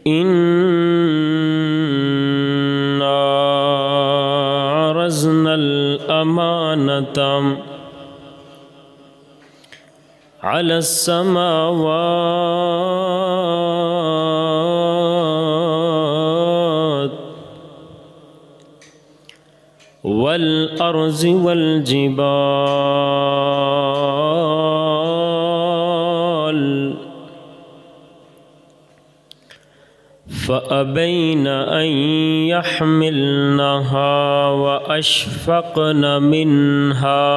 إنا عرضنا الأمانة على السماوات والأرض والجبال فأبين أن يحملنها وأشفقن منها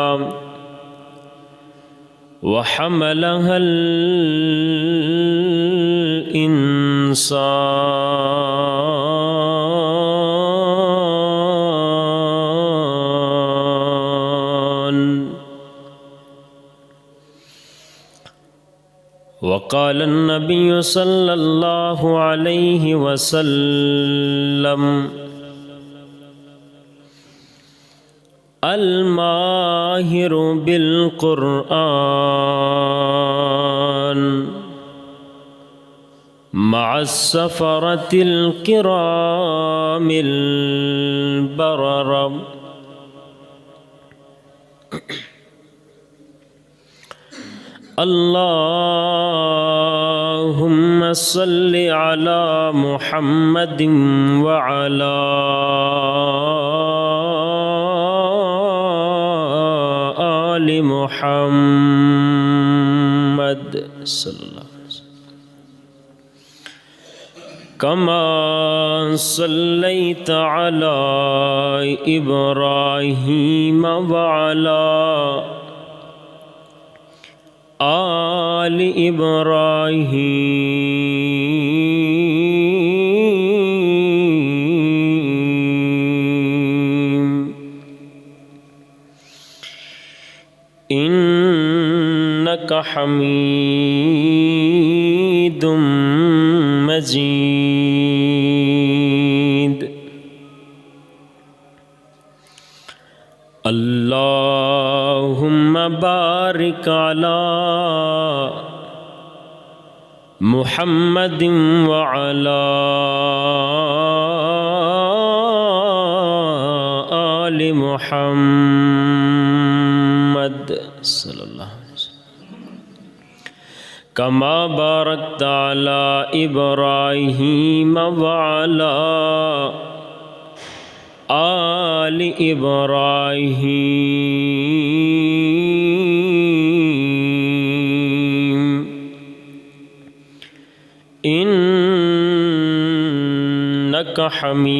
وحملها الإنسان. وقال النبي صلى الله عليه وسلم: الماهر بالقرآن مع السفرة الكرام البرر. اللهم صل على محمد وعلى آل محمد صلی اللہ علیہ وسلم كما صليت على إبراهيم وعلى آل إبراهيم إنك حميد مجيد. اللهم بارك على محمد وعلى آل محمد صلی اللہ علیہ وسلم كما باركت على إبراهيم وعلى آل إبراهيم إنك حميد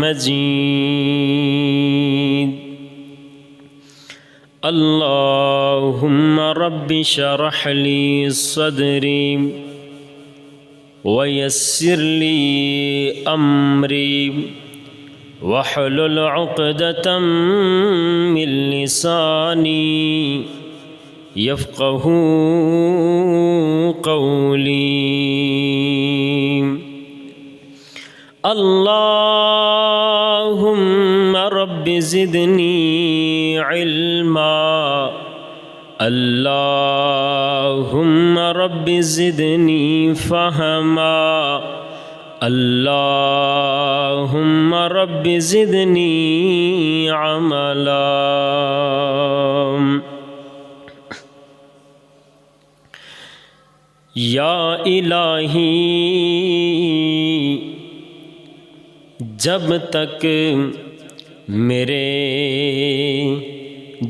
مجيد. اللهم رب اشرح لي صدري ويسر لي أمري واحلل عقدة من لساني يفقه قولي. اللهم رب زدني علما. اللهم رب زدني فهما. اللهم رب زدني عملا. یا الہی جب تک میرے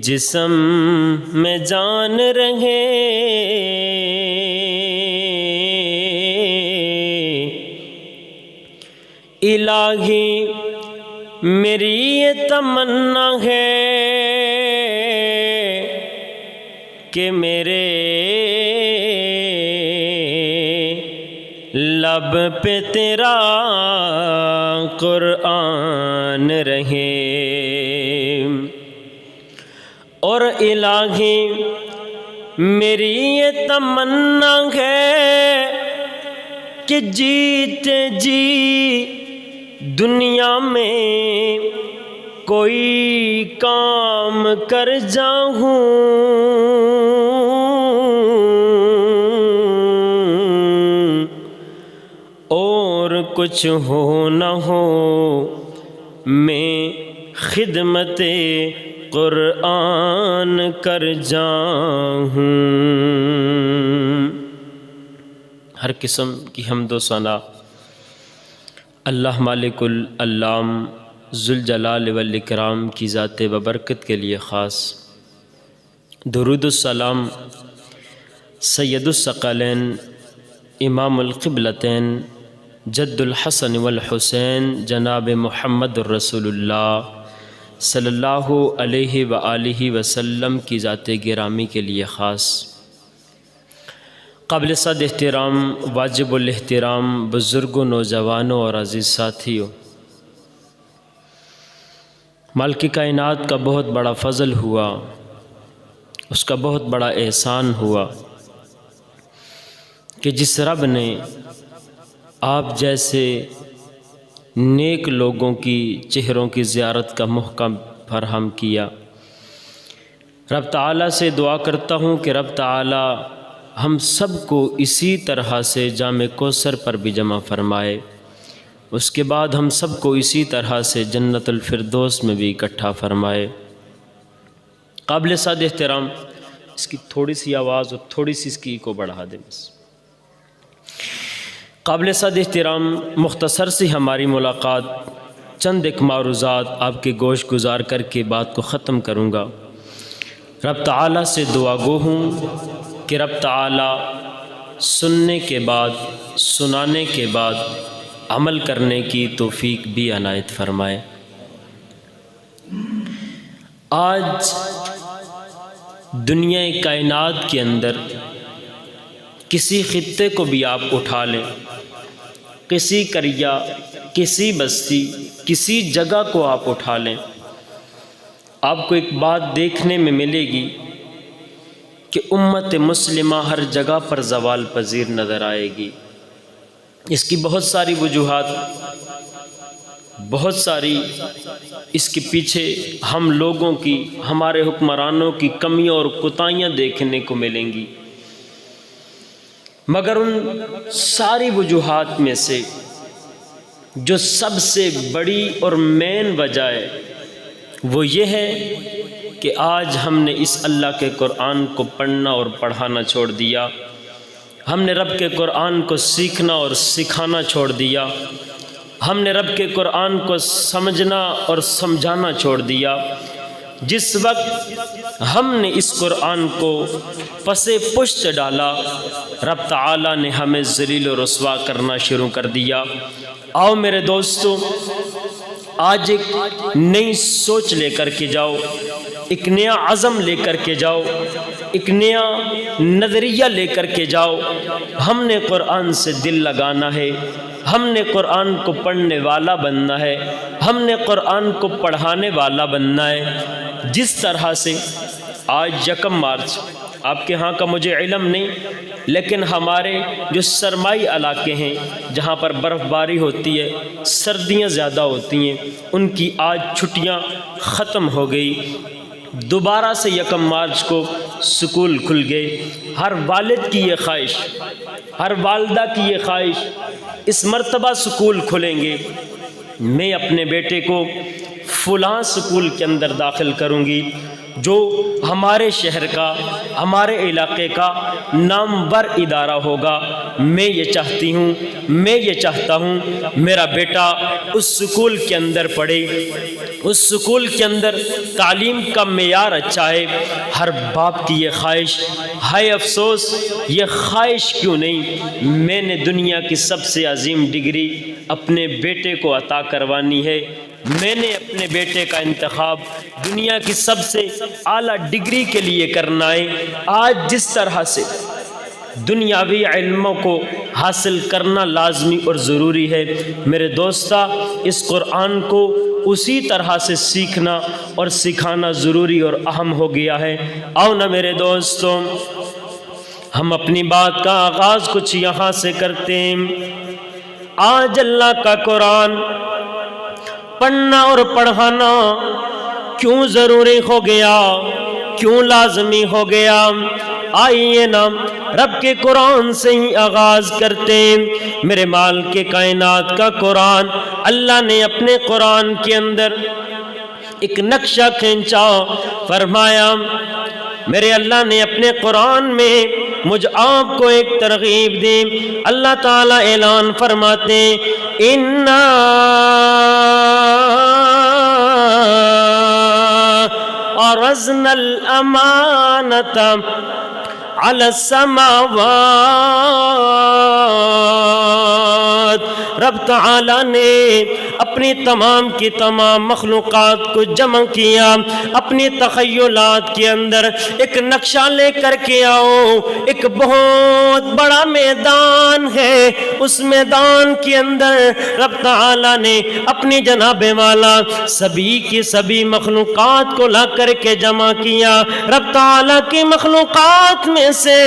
جسم میں جان رہے الہی میری یہ تمنا ہے کہ میرے لب پہ تیرا قرآن رہے. اور الہی میری یہ تمنا ہے کہ جیتے جی دنیا میں کوئی کام کر جاؤں کچھ ہو نہ ہو میں خدمت قرآن کر جاؤں۔ ہر قسم کی حمد و ثنا اللہ مالک العلام ذوالجلال والاکرام کی ذات ببرکت کے لیے خاص۔ درود السلام سید الثقلین امام القبلتین جد الحسن والحسین جناب محمد الرسول اللہ صلی اللہ علیہ وآلہ وسلم کی ذات گرامی کے لیے خاص۔ قابل صد احترام واجب الاحترام بزرگوں، نوجوانوں اور عزیز ساتھیوں، مالک کائنات کا بہت بڑا فضل ہوا، اس کا بہت بڑا احسان ہوا کہ جس رب نے آپ جیسے نیک لوگوں کی چہروں کی زیارت کا موقع فراہم کیا۔ رب تعالیٰ سے دعا کرتا ہوں کہ رب تعالیٰ ہم سب کو اسی طرح سے جام کوثر پر بھی جمع فرمائے، اس کے بعد ہم سب کو اسی طرح سے جنت الفردوس میں بھی اکٹھا فرمائے۔ قابل صد احترام، اس کی تھوڑی سی آواز اور تھوڑی سی اس کی کو بڑھا دیں بس۔ قابل صد احترام، مختصر سی ہماری ملاقات، چند ایک معروضات آپ کے گوش گزار کر کے بات کو ختم کروں گا۔ رب تعالیٰ سے دعا گو ہوں کہ رب تعالیٰ سننے کے بعد، سنانے کے بعد عمل کرنے کی توفیق بھی عنایت فرمائے۔ آج دنیا کائنات کے اندر کسی خطے کو بھی آپ اٹھا لیں، کسی قریہ، کسی بستی، کسی جگہ کو آپ اٹھا لیں، آپ کو ایک بات دیکھنے میں ملے گی کہ امت مسلمہ ہر جگہ پر زوال پذیر نظر آئے گی۔ اس کی بہت ساری وجوہات، بہت ساری اس کے پیچھے ہم لوگوں کی، ہمارے حکمرانوں کی کمیاں اور کوتاہیاں دیکھنے کو ملیں گی، مگر ان ساری وجوہات میں سے جو سب سے بڑی اور مین وجہ ہے وہ یہ ہے کہ آج ہم نے اس اللہ کے قرآن کو پڑھنا اور پڑھانا چھوڑ دیا، ہم نے رب کے قرآن کو سیکھنا اور سکھانا چھوڑ دیا، ہم نے رب کے قرآن کو سمجھنا اور سمجھانا چھوڑ دیا۔ جس وقت ہم نے اس قرآن کو پس پشت ڈالا، رب تعالیٰ نے ہمیں ذلیل و رسوا کرنا شروع کر دیا۔ آؤ میرے دوستو، آج ایک نئی سوچ لے کر کے جاؤ، ایک نیا عزم لے کر کے جاؤ، ایک نیا نظریہ لے کر کے جاؤ۔ ہم نے قرآن سے دل لگانا ہے، ہم نے قرآن کو پڑھنے والا بننا ہے، ہم نے قرآن کو پڑھانے والا بننا ہے۔ جس طرح سے آج یکم مارچ، آپ کے ہاں کا مجھے علم نہیں، لیکن ہمارے جو سرمائی علاقے ہیں جہاں پر برف باری ہوتی ہے، سردیاں زیادہ ہوتی ہیں، ان کی آج چھٹیاں ختم ہو گئی، دوبارہ سے یکم مارچ کو سکول کھل گئے۔ ہر والد کی یہ خواہش، ہر والدہ کی یہ خواہش، اس مرتبہ سکول کھلیں گے، میں اپنے بیٹے کو فلاں سکول کے اندر داخل کروں گی جو ہمارے شہر کا، ہمارے علاقے کا نامور ادارہ ہوگا۔ میں یہ چاہتی ہوں، میں یہ چاہتا ہوں میرا بیٹا اس سکول کے اندر پڑھے، اس سکول کے اندر تعلیم کا معیار اچھا ہے۔ ہر باپ کی یہ خواہش، ہائے افسوس یہ خواہش کیوں نہیں، میں نے دنیا کی سب سے عظیم ڈگری اپنے بیٹے کو عطا کروانی ہے، میں نے اپنے بیٹے کا انتخاب دنیا کی سب سے اعلیٰ ڈگری کے لیے کرنا ہے۔ آج جس طرح سے دنیاوی علموں کو حاصل کرنا لازمی اور ضروری ہے، میرے دوستا اس قرآن کو اسی طرح سے سیکھنا اور سکھانا ضروری اور اہم ہو گیا ہے۔ آؤ نا میرے دوستوں، ہم اپنی بات کا آغاز کچھ یہاں سے کرتے ہیں۔ آج اللہ کا قرآن پڑھنا اور پڑھانا کیوں ضروری ہو گیا؟ کیوں لازمی ہو گیا؟ آئیے نا رب کے قرآن سے ہی آغاز کرتے ہیں۔ میرے مال کے کائنات کا قرآن، اللہ نے اپنے قرآن کے اندر ایک نقشہ کھینچا، فرمایا میرے اللہ نے اپنے قرآن میں مجھ آپ کو ایک ترغیب دی۔ اللہ تعالیٰ اعلان فرماتے ہیں اِنَّا عَرَضْنَا الْأَمَانَةَ عَلَى السَّمَاوَاتِ، رب تعالیٰ نے اپنی تمام کی تمام مخلوقات کو جمع کیا، اپنی تخیلات کے اندر ایک نقشہ لے کر کے آؤ۔ ایک بہت بڑا میدان ہے، اس میدان کے اندر رب تعالیٰ نے اپنی جناب والا سبھی کی سبھی مخلوقات کو لا کر کے جمع کیا۔ رب تعالیٰ کی مخلوقات میں سے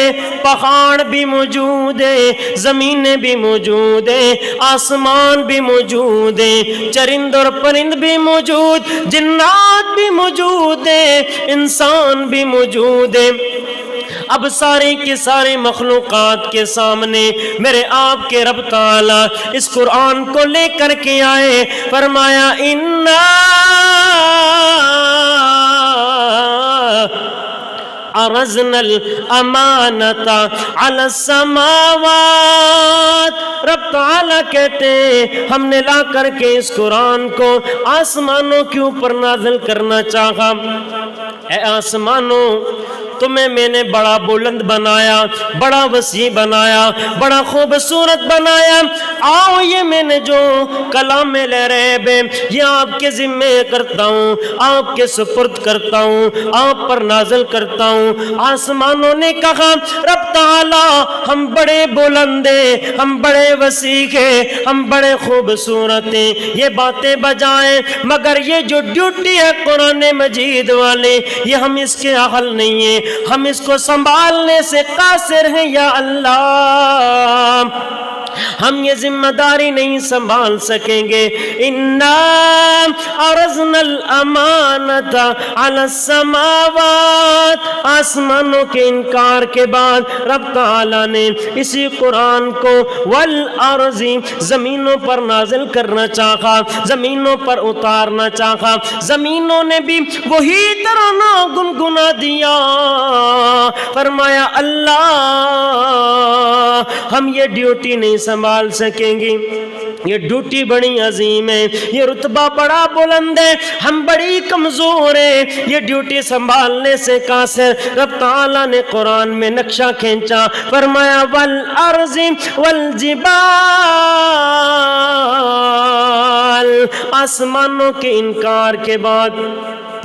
پہاڑ بھی موجود ہے، زمینیں بھی موجود ہیں، آسمان بھی موجود ہے، چرند اور پرند بھی موجود، جنات بھی موجود ہیں، انسان بھی موجود ہے۔ اب ساری کی ساری مخلوقات کے سامنے میرے آپ کے رب تعالیٰ اس قرآن کو لے کر کے آئے، فرمایا اِنَّا عَرَضْنَا الْأَمَانَةَ عَلَى السَّمَاوَاتِ، رب تعالیٰ کہتے ہیں ہم نے لا کر کے اس قرآن کو آسمانوں کے اوپر نازل کرنا چاہا۔ اے آسمانوں، تمہیں میں نے بڑا بلند بنایا، بڑا وسیع بنایا، بڑا خوبصورت بنایا۔ آؤ یہ میں نے جو کلام لے رہے بے یہ آپ کے ذمے کرتا ہوں، آپ کے سپرد کرتا ہوں، آپ پر نازل کرتا ہوں۔ آسمانوں نے کہا رب تعالیٰ ہم بڑے بلند ہیں، ہم بڑے وسیع ہیں، ہم بڑے خوبصورت ہیں، یہ باتیں بجائیں، مگر یہ جو ڈیوٹی ہے قرآن مجید والے یہ ہم اس کے اہل نہیں ہیں، ہم اس کو سنبھالنے سے قاصر ہیں یا اللہ، ہم یہ ذمہ داری نہیں سنبھال سکیں گے۔ اِنَّا عَرَضْنَا الْأَمَانَةَ عَلَى السَّمَاوَاتِ، آسمانوں کے انکار کے بعد رب تعالیٰ نے اسی قرآن کو وَالْأَرْضِ، زمینوں پر نازل کرنا چاہا، زمینوں پر اتارنا چاہا۔ زمینوں نے بھی وہی ترانہ گنگنا دیا، فرمایا اللہ ہم یہ ڈیوٹی نہیں سنبھال سکیں گے، یہ ڈیوٹی بڑی عظیم ہے، یہ رتبہ بڑا بلند ہے، ہم بڑی کمزور ہیں، یہ ڈیوٹی سنبھالنے سے قاصر۔ رب تعالیٰ نے قرآن میں نقشہ کھینچا، فرمایا والارض والجبال، آسمانوں کے انکار کے بعد،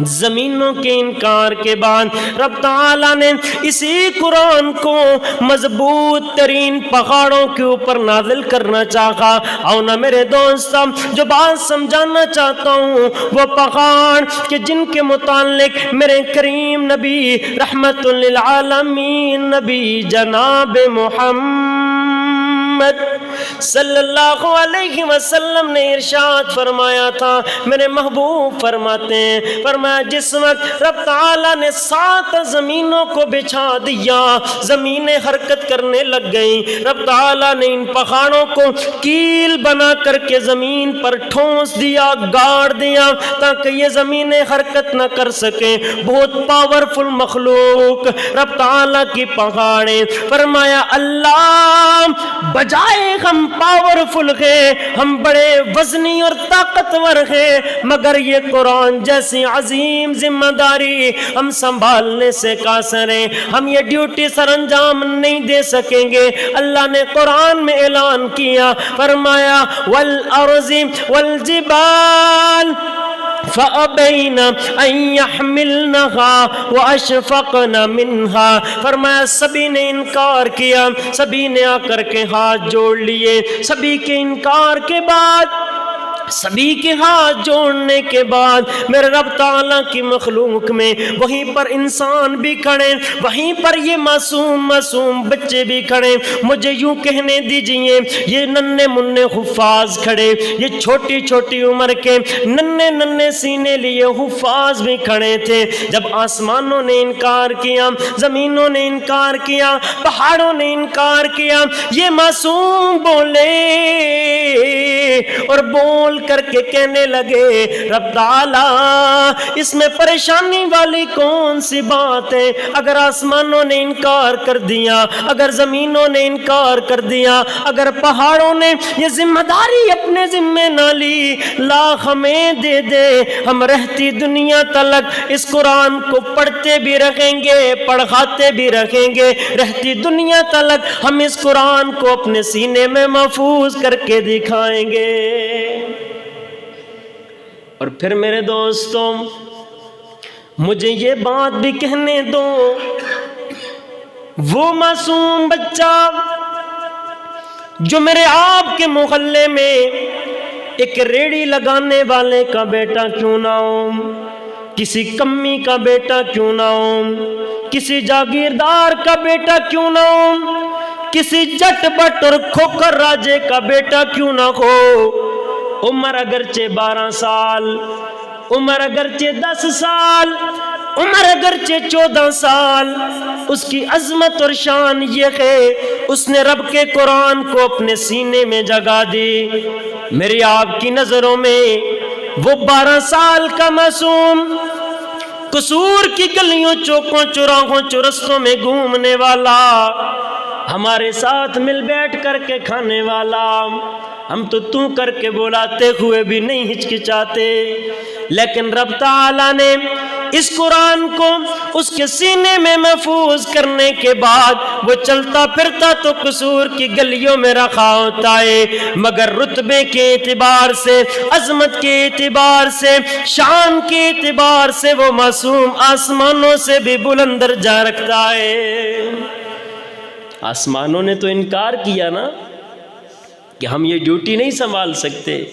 زمینوں کے انکار کے بعد رب تعالیٰ نے اسی قرآن کو مضبوط ترین پہاڑوں کے اوپر نازل کرنا چاہا۔ اور نہ میرے دوست جو بات سمجھانا چاہتا ہوں وہ پہاڑ کہ جن کے متعلق میرے کریم نبی رحمت للعالمین نبی جناب محمد صلی اللہ علیہ وسلم نے ارشاد فرمایا تھا، میرے محبوب فرماتے ہیں، فرمایا جس وقت رب تعالیٰ نے 7 زمینوں کو بچھا دیا، زمینیں حرکت کرنے لگ گئیں، رب تعالیٰ نے ان پہاڑوں کو کیل بنا کر کے زمین پر ٹھونس دیا، گاڑ دیا تاکہ یہ زمینیں حرکت نہ کر سکیں۔ بہت پاورفل مخلوق رب تعالیٰ کی پہاڑیں، فرمایا اللہ بجائے ہم پاورفل ہیں، ہم بڑے وزنی اور طاقتور ہیں، مگر یہ قرآن جیسی عظیم ذمہ داری ہم سنبھالنے سے قاصر ہیں، ہم یہ ڈیوٹی سر انجام نہیں دے سکیں گے۔ اللہ نے قرآن میں اعلان کیا، فرمایا والارض والجبال فَأَبَيْنَ أَن يَحْمِلْنَهَا وَأَشْفَقْنَ مِنْهَا، فرمایا سبھی نے انکار کیا، سبھی نے آ کر کے ہاتھ جوڑ لیے، سبھی کے انکار کے بعد سبھی کے ہاتھ جوڑنے کے بعد میرے رب تعالیٰ کی مخلوق میں وہیں پر انسان بھی کھڑے، وہیں پر یہ معصوم بچے بھی کھڑے۔ مجھے یوں کہنے دیجئے یہ ننھے منھے حفاظ کھڑے، یہ چھوٹی چھوٹی عمر کے ننھے سینے لیے حفاظ بھی کھڑے تھے۔ جب آسمانوں نے انکار کیا، زمینوں نے انکار کیا، پہاڑوں نے انکار کیا، یہ معصوم بولے اور بول کر کے کہنے لگے رب تعالیٰ اس میں پریشانی والی کون سی بات ہے؟ اگر آسمانوں نے انکار کر دیا، اگر زمینوں نے انکار کر دیا، اگر پہاڑوں نے یہ ذمہ داری اپنے ذمہ نہ لی، لا ہمیں دے دے، ہم رہتی دنیا تلک اس قرآن کو پڑھتے بھی رکھیں گے، پڑھاتے بھی رکھیں گے، رہتی دنیا تلک ہم اس قرآن کو اپنے سینے میں محفوظ کر کے دکھائیں گے۔ اور پھر میرے دوستوں مجھے یہ بات بھی کہنے دو، وہ معصوم بچہ جو میرے آپ کے محلے میں ایک ریڑھی لگانے والے کا بیٹا کیوں نہ ہو، کسی کمی کا بیٹا کیوں نہ ہو، کسی جاگیردار کا بیٹا کیوں نہ ہو، کسی جٹ بٹ اور کھوکر راجے کا بیٹا کیوں نہ ہو، عمر اگرچہ 12 سال، عمر اگرچہ 10 سال، عمر اگرچہ 14 سال، اس کی عظمت اور شان یہ ہے اس نے رب کے قرآن کو اپنے سینے میں جگہ دی۔ میری آپ کی نظروں میں وہ 12 سال کا معصوم، قصور کی گلیوں چوکوں چوراہوں چورستوں میں گھومنے والا، ہمارے ساتھ مل بیٹھ کر کے کھانے والا، ہم تو کر کے بلاتے ہوئے بھی نہیں ہچکچاتے، لیکن رب تعالیٰ نے اس قرآن کو اس کے سینے میں محفوظ کرنے کے بعد وہ چلتا پھرتا تو قصور کی گلیوں میں رکھا ہوتا ہے، مگر رتبے کے اعتبار سے، عظمت کے اعتبار سے، شان کے اعتبار سے وہ معصوم آسمانوں سے بھی بلند درجہ رکھتا ہے۔ آسمانوں نے تو انکار کیا نا کہ ہم یہ ڈیوٹی نہیں سنبھال سکتے،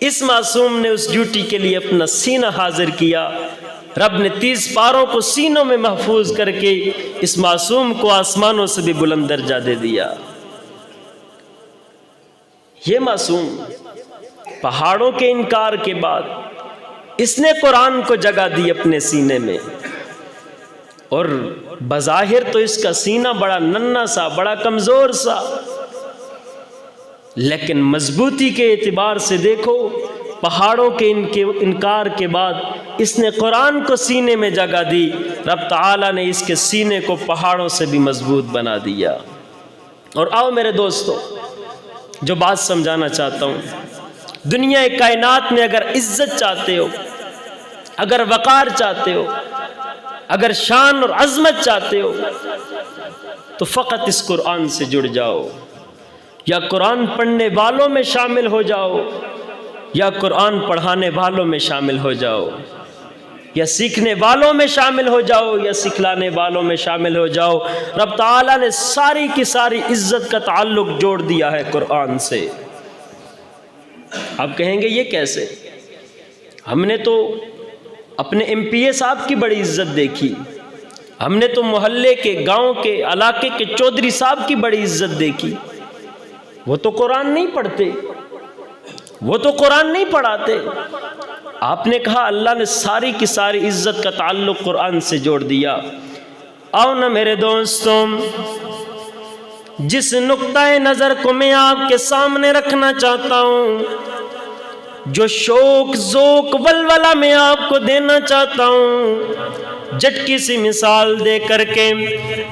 اس معصوم نے اس ڈیوٹی کے لیے اپنا سینہ حاضر کیا۔ رب نے 30 پاروں کو سینوں میں محفوظ کر کے اس معصوم کو آسمانوں سے بھی بلند درجہ دے دیا۔ یہ معصوم پہاڑوں کے انکار کے بعد اس نے قرآن کو جگہ دی اپنے سینے میں، اور بظاہر تو اس کا سینہ بڑا ننھا سا، بڑا کمزور سا، لیکن مضبوطی کے اعتبار سے دیکھو، پہاڑوں کے انکار کے بعد اس نے قرآن کو سینے میں جگہ دی، رب تعالیٰ نے اس کے سینے کو پہاڑوں سے بھی مضبوط بنا دیا۔ اور آؤ میرے دوستو، جو بات سمجھانا چاہتا ہوں، دنیا کائنات میں اگر عزت چاہتے ہو، اگر وقار چاہتے ہو، اگر شان اور عظمت چاہتے ہو، تو فقط اس قرآن سے جڑ جاؤ، یا قرآن پڑھنے والوں میں شامل ہو جاؤ، یا قرآن پڑھانے والوں میں شامل ہو جاؤ، یا سیکھنے والوں میں شامل ہو جاؤ، یا سکھلانے والوں میں شامل ہو جاؤ۔ رب تعالیٰ نے ساری کی ساری عزت کا تعلق جوڑ دیا ہے قرآن سے۔ آپ کہیں گے یہ کیسے؟ ہم نے تو اپنے MPA صاحب کی بڑی عزت دیکھی، ہم نے تو محلے کے، گاؤں کے، علاقے کے چودھری صاحب کی بڑی عزت دیکھی، وہ تو قرآن نہیں پڑھتے، وہ تو قرآن نہیں پڑھاتے۔ آپ نے کہا اللہ نے ساری کی ساری عزت کا تعلق قرآن سے جوڑ دیا۔ آؤ نا میرے دوستوں، جس نقطہ نظر کو میں آپ کے سامنے رکھنا چاہتا ہوں، جو شوق ذوق ولولہ میں آپ کو دینا چاہتا ہوں، جھٹکی سی مثال دے کر کے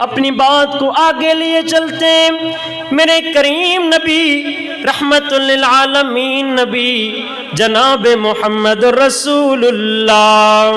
اپنی بات کو آگے لیے چلتے ہیں۔ میرے کریم نبی، رحمت للعالمین نبی جناب محمد رسول اللہ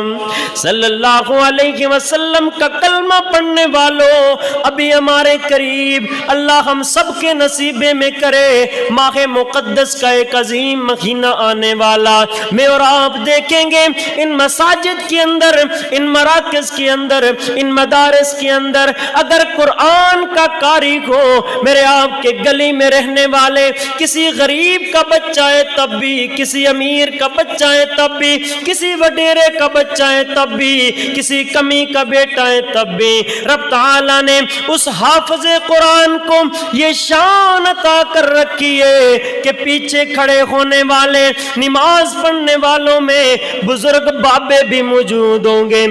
صلی اللہ علیہ وسلم کا کلمہ پڑھنے والوں، ابھی ہمارے قریب اللہ ہم سب کے نصیبے میں کرے ماہ مقدس کا ایک عظیم مہینہ آنے والا۔ میں اور آپ دیکھیں گے ان مساجد کے اندر، ان مراکز کے اندر، ان مدارس کے اندر اگر قرآن کا قاری ہو، میرے آپ کے گلی میں رہنے والے کسی غریب کا بچہ ہے تب بھی، کسی کسی امیر کا بچہ ہے تب بھی، کسی وڈیرے کا بچہ ہے تب بھی، کسی کمی کا بیٹا ہے تب بھی رب تعالیٰ نے اس حافظ قرآن کو یہ شان عطا کر رکھی ہے کہ پیچھے کھڑے ہونے والے نماز پڑھنے والوں میں بزرگ بابے بھی موجود ہوں گے،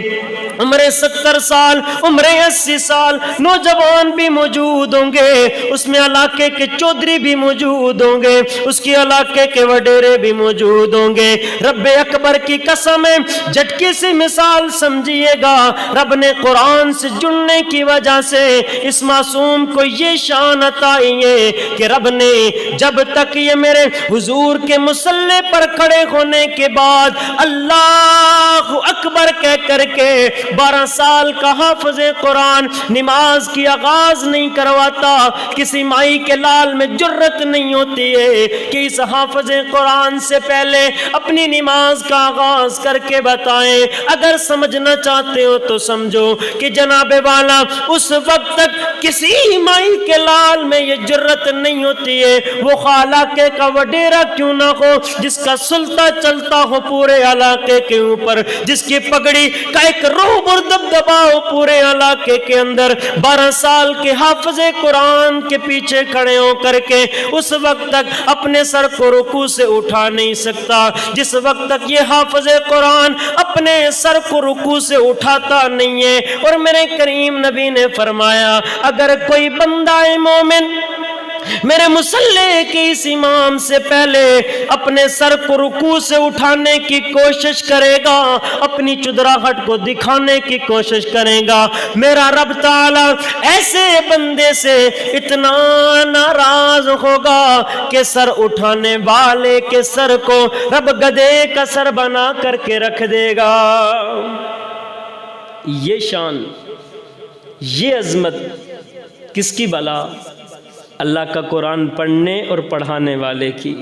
عمر 70 سال، عمر 80 سال نوجوان بھی موجود ہوں گے، اس میں علاقے کے چودھری بھی موجود ہوں گے، اس کی علاقے کے وڈیرے بھی موجود ہوں گے۔ رب اکبر کی قسم ہے، جھٹکی سی مثال سمجھیے گا، رب نے قرآن سے جڑنے کی وجہ سے اس معصوم کو یہ شان عطائی ہے کہ رب نے جب تک یہ میرے حضور کے مصلی پر کھڑے ہونے کے بعد اللہ اکبر کہہ کر کے 12 سال کا حافظ قرآن نماز کی آغاز نہیں کرواتا، کسی مائی کے لال میں جرت نہیں ہوتی ہے کہ اس حافظ قرآن سے پہلے اپنی نماز کا آغاز کر کے بتائیں۔ اگر سمجھنا چاہتے ہو تو سمجھو کہ جناب والا اس وقت تک کسی مائی کے لال میں یہ جرت نہیں ہوتی ہے، وہ خالہ کا وڈیرا کیوں نہ ہو، جس کا سلطہ چلتا ہو پورے علاقے کے اوپر، جس کی پگڑی کا ایک روب اور دبدبا ہو پورے علاقے کے اندر، 12 سال کے حافظ قرآن کے پیچھے کھڑے ہو کر کے اس وقت تک اپنے سر کو رکوع سے اٹھا نہیں سکتا، جس وقت تک یہ حافظ قرآن اپنے سر کو رکوع سے اٹھاتا نہیں ہے۔ اور میرے کریم نبی نے فرمایا اگر کوئی بندہ مومن میرے مصلی کے اس امام سے پہلے اپنے سر کو رکوع سے اٹھانے کی کوشش کرے گا، اپنی چدراہٹ کو دکھانے کی کوشش کرے گا، میرا رب تعالی ایسے بندے سے اتنا ناراض ہوگا کہ سر اٹھانے والے کے سر کو رب گدھے کا سر بنا کر کے رکھ دے گا۔ یہ شان، یہ عظمت کس کی بلا؟ اللہ کا قرآن پڑھنے اور پڑھانے والے کی،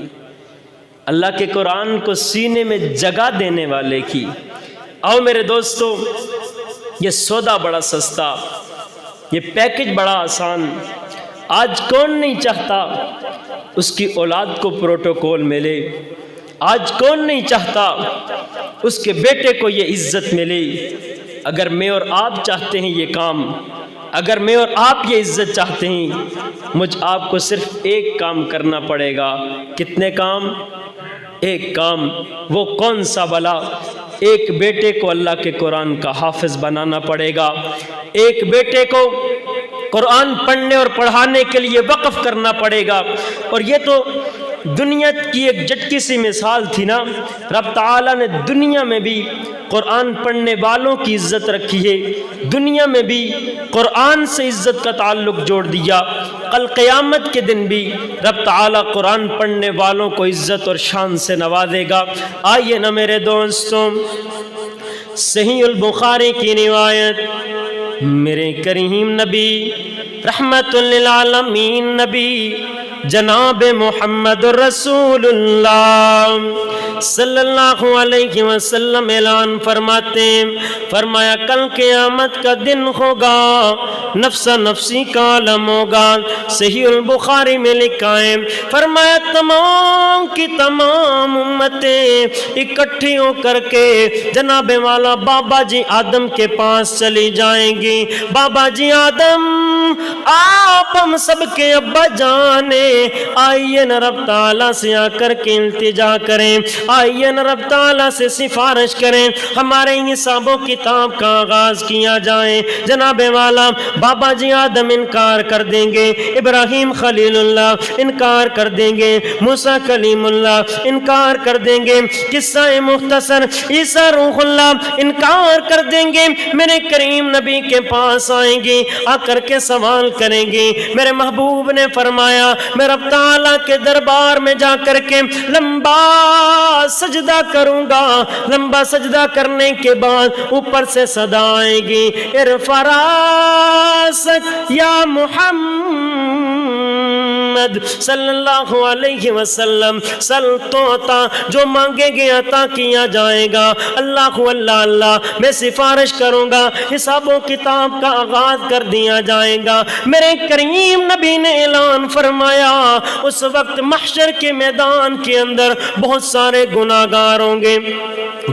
اللہ کے قرآن کو سینے میں جگہ دینے والے کی۔ آؤ میرے دوستو، یہ سودا بڑا سستا، یہ پیکج بڑا آسان۔ آج کون نہیں چاہتا اس کی اولاد کو پروٹوکول ملے؟ آج کون نہیں چاہتا اس کے بیٹے کو یہ عزت ملے؟ اگر میں اور آپ چاہتے ہیں یہ کام، اگر میں اور آپ یہ عزت چاہتے ہیں، مجھ آپ کو صرف ایک کام کرنا پڑے گا۔ کتنے کام؟ ایک کام۔ وہ کون سا بلا؟ ایک بیٹے کو اللہ کے قرآن کا حافظ بنانا پڑے گا، ایک بیٹے کو قرآن پڑھنے اور پڑھانے کے لیے وقف کرنا پڑے گا۔ اور یہ تو دنیا کی ایک جھٹکی سی مثال تھی نا، رب تعالیٰ نے دنیا میں بھی قرآن پڑھنے والوں کی عزت رکھی ہے، دنیا میں بھی قرآن سے عزت کا تعلق جوڑ دیا۔ کل قیامت کے دن بھی رب تعالیٰ قرآن پڑھنے والوں کو عزت اور شان سے نوازے گا۔ آئیے نا میرے دوستوں، صحیح البخاری کی روایت، میرے کریم نبی رحمت للعالمین نبی جناب محمد رسول اللہ صلی اللہ علیہ وسلم اعلان فرماتے ہیں، فرمایا کل قیامت کا دن ہوگا، نفس نفسی کا عالم ہوگا۔ صحیح البخاری میں لکھا ہے، فرمایا تمام کی تمام امتیں اکٹھی ہو کر کے جناب والا بابا جی آدم کے پاس چلی جائیں گی۔ بابا جی آدم، آپ ہم سب کے ابا جانے، آئیے نہ رب تعالیٰ سے آ کر کے التجا کریں، آئیے نہ رب تعالیٰ سے سفارش کریں، ہمارے حساب و کتاب کا آغاز کیا جائے۔ جناب والا بابا جی آدم انکار کر دیں گے، ابراہیم خلیل اللہ انکار کر دیں گے، موسیٰ کلیم اللہ انکار کر دیں گے، قصہ مختصر عیسیٰ روح اللہ انکار کر دیں گے۔ میرے کریم نبی کے پاس آئیں گے، آ کر کے سوال کریں گے۔ میرے محبوب نے فرمایا میں رب تعالیٰ کے دربار میں جا کر کے لمبا سجدہ کروں گا، لمبا سجدہ کرنے کے بعد اوپر سے صدا آئے گی، ارفع راسک یا محمد محمد صلی اللہ علیہ وسلم سل تو عطا، جو مانگیں گے عطا کیا جائے گا۔ اللہ اللہ اللہ میں سفارش کروں گا، حساب و کتاب کا آغاز کر دیا جائے گا۔ میرے کریم نبی نے اعلان فرمایا اس وقت محشر کے میدان کے اندر بہت سارے گناہگار ہوں گے،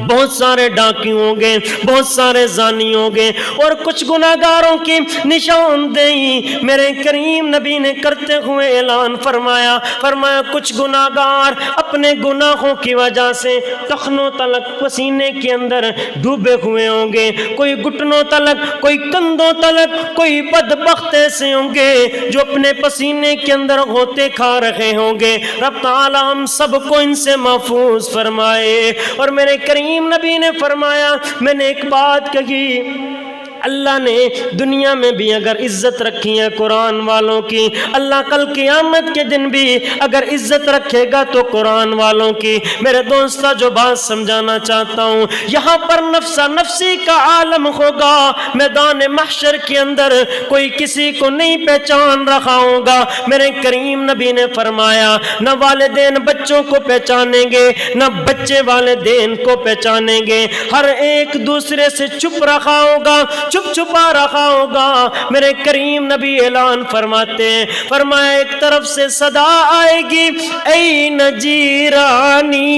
بہت سارے ڈاکیوں ہوں گے، بہت سارے زانی ہوں گے، اور کچھ گناہگاروں کی نشاندہی میرے کریم نبی نے کرتے ہوئے اعلان فرمایا کچھ گناہگار اپنے گناہوں کی وجہ سے ٹخنوں تلک پسینے کے اندر ڈوبے ہوئے ہوں گے، کوئی گھٹنوں تلک، کوئی کندھوں تلک، کوئی بدبخت ایسے ہوں گے جو اپنے پسینے کے اندر غوطے کھا رہے ہوں گے۔ رب تعالی ہم سب کو ان سے محفوظ فرمائے۔ اور میرے کریم نبی نے فرمایا، میں نے ایک بات کہی، اللہ نے دنیا میں بھی اگر عزت رکھی ہے قرآن والوں کی، اللہ کل قیامت کے دن بھی اگر عزت رکھے گا تو قرآن والوں کی۔ میرے دوستہ جو بات سمجھانا چاہتا ہوں، یہاں پر نفسا نفسی کا عالم ہوگا، میدان محشر کے اندر کوئی کسی کو نہیں پہچان رہا ہوگا۔ میرے کریم نبی نے فرمایا نہ والدین بچوں کو پہچانیں گے، نہ بچے والدین کو پہچانیں گے، ہر ایک دوسرے سے چپ رہا ہوگا، چپ چھپا رہا ہوگا۔ میرے کریم نبی اعلان فرماتے ہیں، فرمایا ایک طرف سے صدا آئے گی، این جیرانی،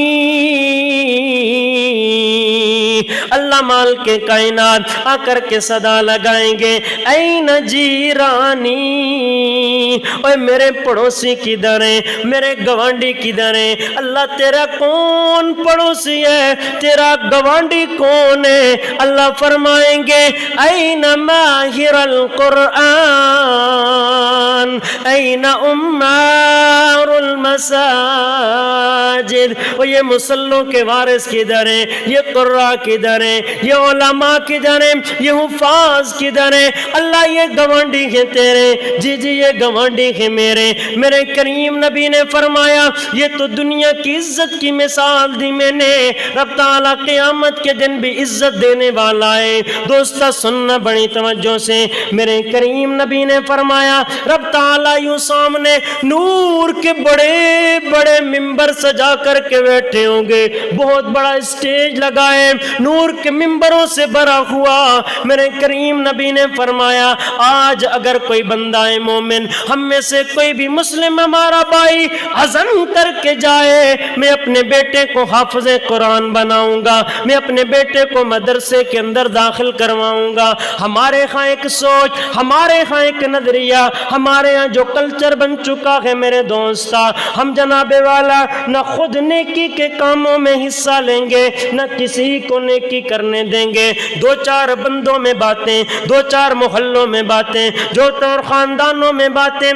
اللہ مال کے کائنات آ کر کے صدا لگائیں گے، این جیرانی، اوے میرے پڑوسی کدھر ہیں، میرے گوانڈی کدھر ہیں؟ اللہ تیرا کون پڑوسی ہے، تیرا گوانڈی کون ہے؟ اللہ فرمائیں گے این ماہر القرآن، این عمار المساجد، اور یہ مسلوں کے وارث کدھر ہیں، یہ قراء کدھر ہیں، یہ علماء کدھر ہیں، یہ حفاظ کدھر ہیں؟ اللہ یہ گوانڈی ہیں تیرے، جی جی یہ گوانڈی ہیں میرے۔ میرے کریم نبی نے فرمایا یہ تو دنیا کی عزت کی مثال دی میں نے، رب تعالیٰ قیامت کے دن بھی عزت دینے والا ہے۔ دوستہ سننا بڑی توجہ سے، میرے کریم نبی نے فرمایا رب تعالیٰ یوں سامنے نور کے بڑے بڑے ممبر سجا کر کے بیٹھے ہوں گے، بہت بڑا اسٹیج لگائے، نور کے ممبروں سے بھرا ہوا۔ میرے کریم نبی نے فرمایا آج اگر کوئی بندہ مومن ہم میں سے کوئی بھی مسلم ہمارا بھائی عزم کر کے جائے میں اپنے بیٹے کو حافظ قرآن بناؤں گا، میں اپنے بیٹے کو مدرسے کے اندر داخل کرواؤں گا، ہمارے ہاں ایک سوچ، ہمارے ہاں ایک نظریہ، ہمارے ہاں جو کلچر بن چکا ہے میرے دوستا، ہم جناب والا نہ خود نیکی کے کاموں میں حصہ لیں گے، نہ کسی کو نیکی کرنے دیں گے۔ دو چار بندوں میں باتیں، دو چار محلوں میں باتیں، دو چار خاندانوں میں باتیں،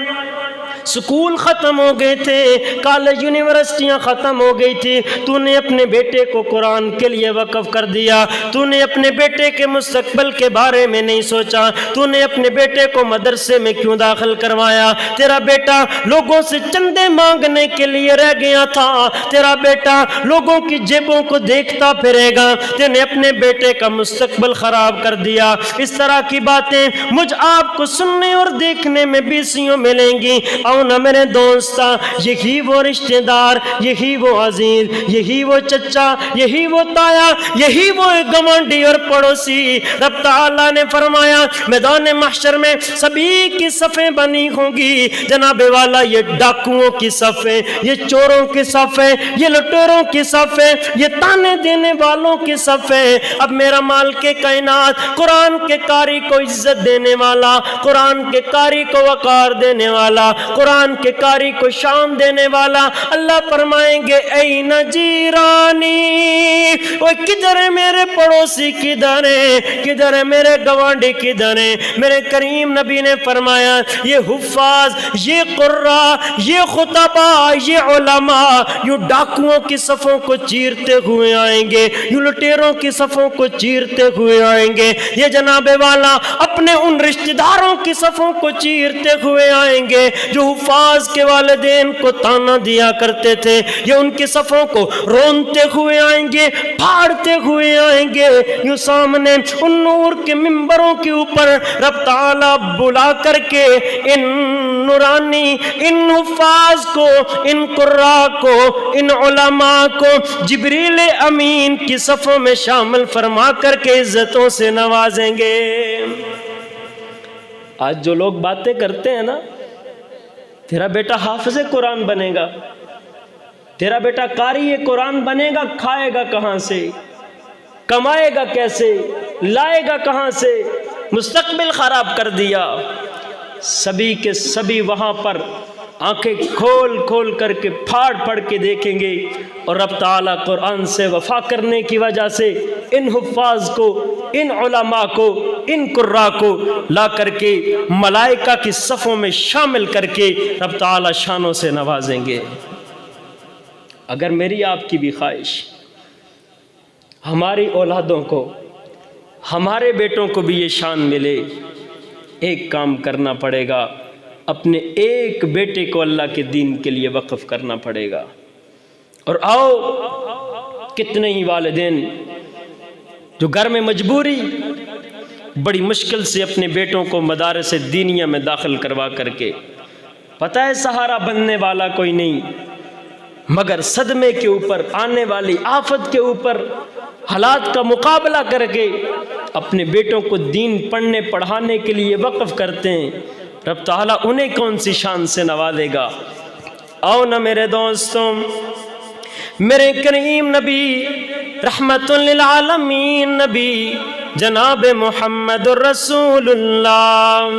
سکول ختم ہو گئے تھے، کالج یونیورسٹیاں ختم ہو گئی تھی، تو نے اپنے بیٹے کو قرآن کے لیے وقف کر دیا، تو نے اپنے بیٹے کے مستقبل کے بارے میں نہیں سوچا، تو نے اپنے بیٹے کو مدرسے میں کیوں داخل کروایا؟ تیرا بیٹا لوگوں سے چندے مانگنے کے لیے رہ گیا تھا، تیرا بیٹا لوگوں کی جیبوں کو دیکھتا پھرے گا، تو نے اپنے بیٹے کا مستقبل خراب کر دیا۔ اس طرح کی باتیں مجھ آپ کو سننے اور دیکھنے میں بیسیوں ملیں گی۔ نہ میرے دوستا، یہی وہ رشتہ دار، یہی وہ عزیز، یہی وہ چچا، یہی وہ تایا، یہی وہ گوانڈی اور پڑوسی، رب تعالیٰ نے فرمایا میدان محشر میں سبھی کی صفیں بنی ہوں گی۔ جناب والا یہ ڈاکوؤں کی صفیں، یہ چوروں کی صفیں، یہ لٹوروں کی صفیں، یہ تانے دینے والوں کی صفیں۔ اب میرا مال کے کائنات قرآن کے قاری کو عزت دینے والا، قرآن کے قاری کو وقار دینے والا، قرآن کے قاری کو شان دینے والا، اللہ فرمائیں گے این جیرانی، وہ کدھر ہے میرے پڑوسی، کدھر ہے، کدھر ہے میرے گوانڈی، کدھر ہے؟ میرے کریم نبی نے فرمایا یہ حفاظ، یہ قراء، یہ خطبہ، یہ علماء یوں ڈاکوؤں کی صفوں کو چیرتے ہوئے آئیں گے، یوں لٹیروں کی صفوں کو چیرتے ہوئے آئیں گے۔ یہ جناب والا اپنے ان رشتہ داروں کی صفوں کو چیرتے ہوئے آئیں گے جو حفاظ کے والدین کو تانا دیا کرتے تھے، یہ ان کی صفوں کو رونتے ہوئے آئیں گے، پھاڑتے ہوئے آئیں گے، یوں سامنے ان نور کے ممبروں کے اوپر رب تعالیٰ بلا کر کے ان نورانی، ان حفاظ کو، ان قراء کو، ان علماء کو جبریل امین کی صفوں میں شامل فرما کر کے عزتوں سے نوازیں گے۔ آج جو لوگ باتیں کرتے ہیں نا، تیرا بیٹا حافظ قرآن بنے گا، تیرا بیٹا قاری قرآن بنے گا، کھائے گا کہاں سے، کمائے گا کیسے، لائے گا کہاں سے، مستقبل خراب کر دیا۔ سبھی کے سبھی وہاں پر آنکھیں کھول کھول کر کے پھاڑ پھاڑ کے دیکھیں گے، اور رب تعالیٰ قرآن سے وفا کرنے کی وجہ سے ان حفاظ کو، ان علماء کو، ان قراء کو لا کر کے ملائکہ کی صفوں میں شامل کر کے رب تعالیٰ شانوں سے نوازیں گے۔ اگر میری آپ کی بھی خواہش ہماری اولادوں کو، ہمارے بیٹوں کو بھی یہ شان ملے، ایک کام کرنا پڑے گا، اپنے ایک بیٹے کو اللہ کے دین کے لیے وقف کرنا پڑے گا۔ اور آؤ، کتنے ہی والدین جو گھر میں مجبوری بڑی مشکل سے اپنے بیٹوں کو مدارس دینیہ میں داخل کروا کر کے، پتہ ہے سہارا بننے والا کوئی نہیں، مگر صدمے کے اوپر، آنے والی آفت کے اوپر حالات کا مقابلہ کر کے اپنے بیٹوں کو دین پڑھنے پڑھانے کے لیے وقف کرتے ہیں، رب تعالیٰ انہیں کون سی شان سے نوازے گا۔ آؤ نا میرے دوستوں، میرے کریم نبی رحمت للعالمین نبی جناب محمد الرسول اللہ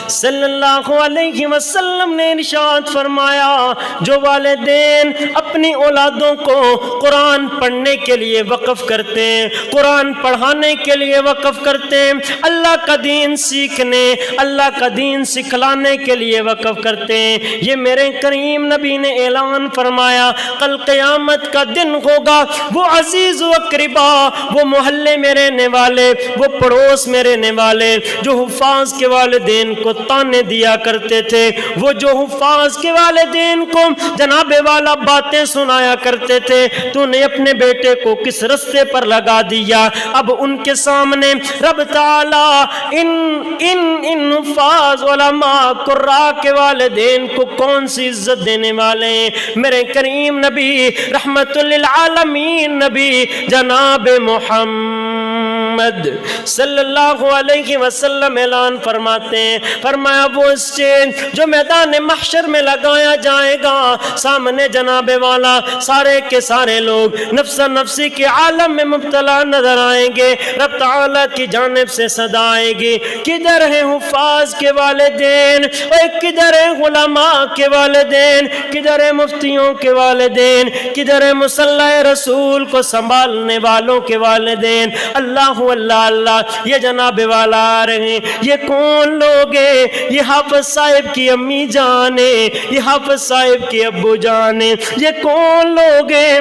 صلی اللہ علیہ وسلم نے ارشاد فرمایا، جو والدین اپنی اولادوں کو قرآن پڑھنے کے لیے وقف کرتے ہیں، قرآن پڑھانے کے لیے وقف کرتے ہیں، اللہ کا دین سیکھنے، اللہ کا دین سکھلانے کے لیے وقف کرتے ہیں، یہ میرے کریم نبی نے اعلان فرمایا، کل قیامت کا دن ہوگا، وہ عزیز و اقربا، وہ محلے میں رہنے والے، وہ پڑوس میں رہنے والے جو حفاظ کے والدین کو تانے دیا کرتے تھے، وہ جو حفاظ کے والدین کو جناب والا باتیں سنایا کرتے تھے، تو نے اپنے بیٹے کو کس رستے پر لگا دیا، اب ان کے سامنے رب تعالیٰ ان حفاظ علماء قراء کے والدین کو کون سی عزت دینے والے ہیں۔ میرے کریم نبی رحمت للعالمین نبی جناب محمد صلی اللہ علیہ وسلم اعلان فرماتے ہیں، فرمایا وہ اسٹیج جو میدان محشر میں لگایا جائے گا، سامنے جناب والا سارے کے سارے لوگ نفس نفسی کے عالم میں مبتلا نظر آئیں گے، رب تعالیٰ کی جانب سے صدا آئے گی، کدھر ہیں حفاظ کے والدین، اور کدھر ہیں علماء کے والدین، کدھر ہیں مفتیوں کے والدین، کدھر ہیں مصلی رسول کو سنبھالنے والوں کے والدین۔ اللہ اللہ اللہ، یہ جناب والا آ رہے ہیں، یہ کون لوگ ہیں؟ یہ حافظ صاحب کی امی جان ہے، یہ حافظ صاحب کے ابو جان ہے، یہ کون لوگ ہیں؟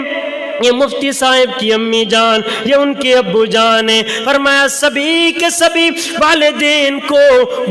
یہ مفتی صاحب کی امی جان، یہ ان کے ابو جان ہیں۔ فرمایا سبھی کے سبھی والدین کو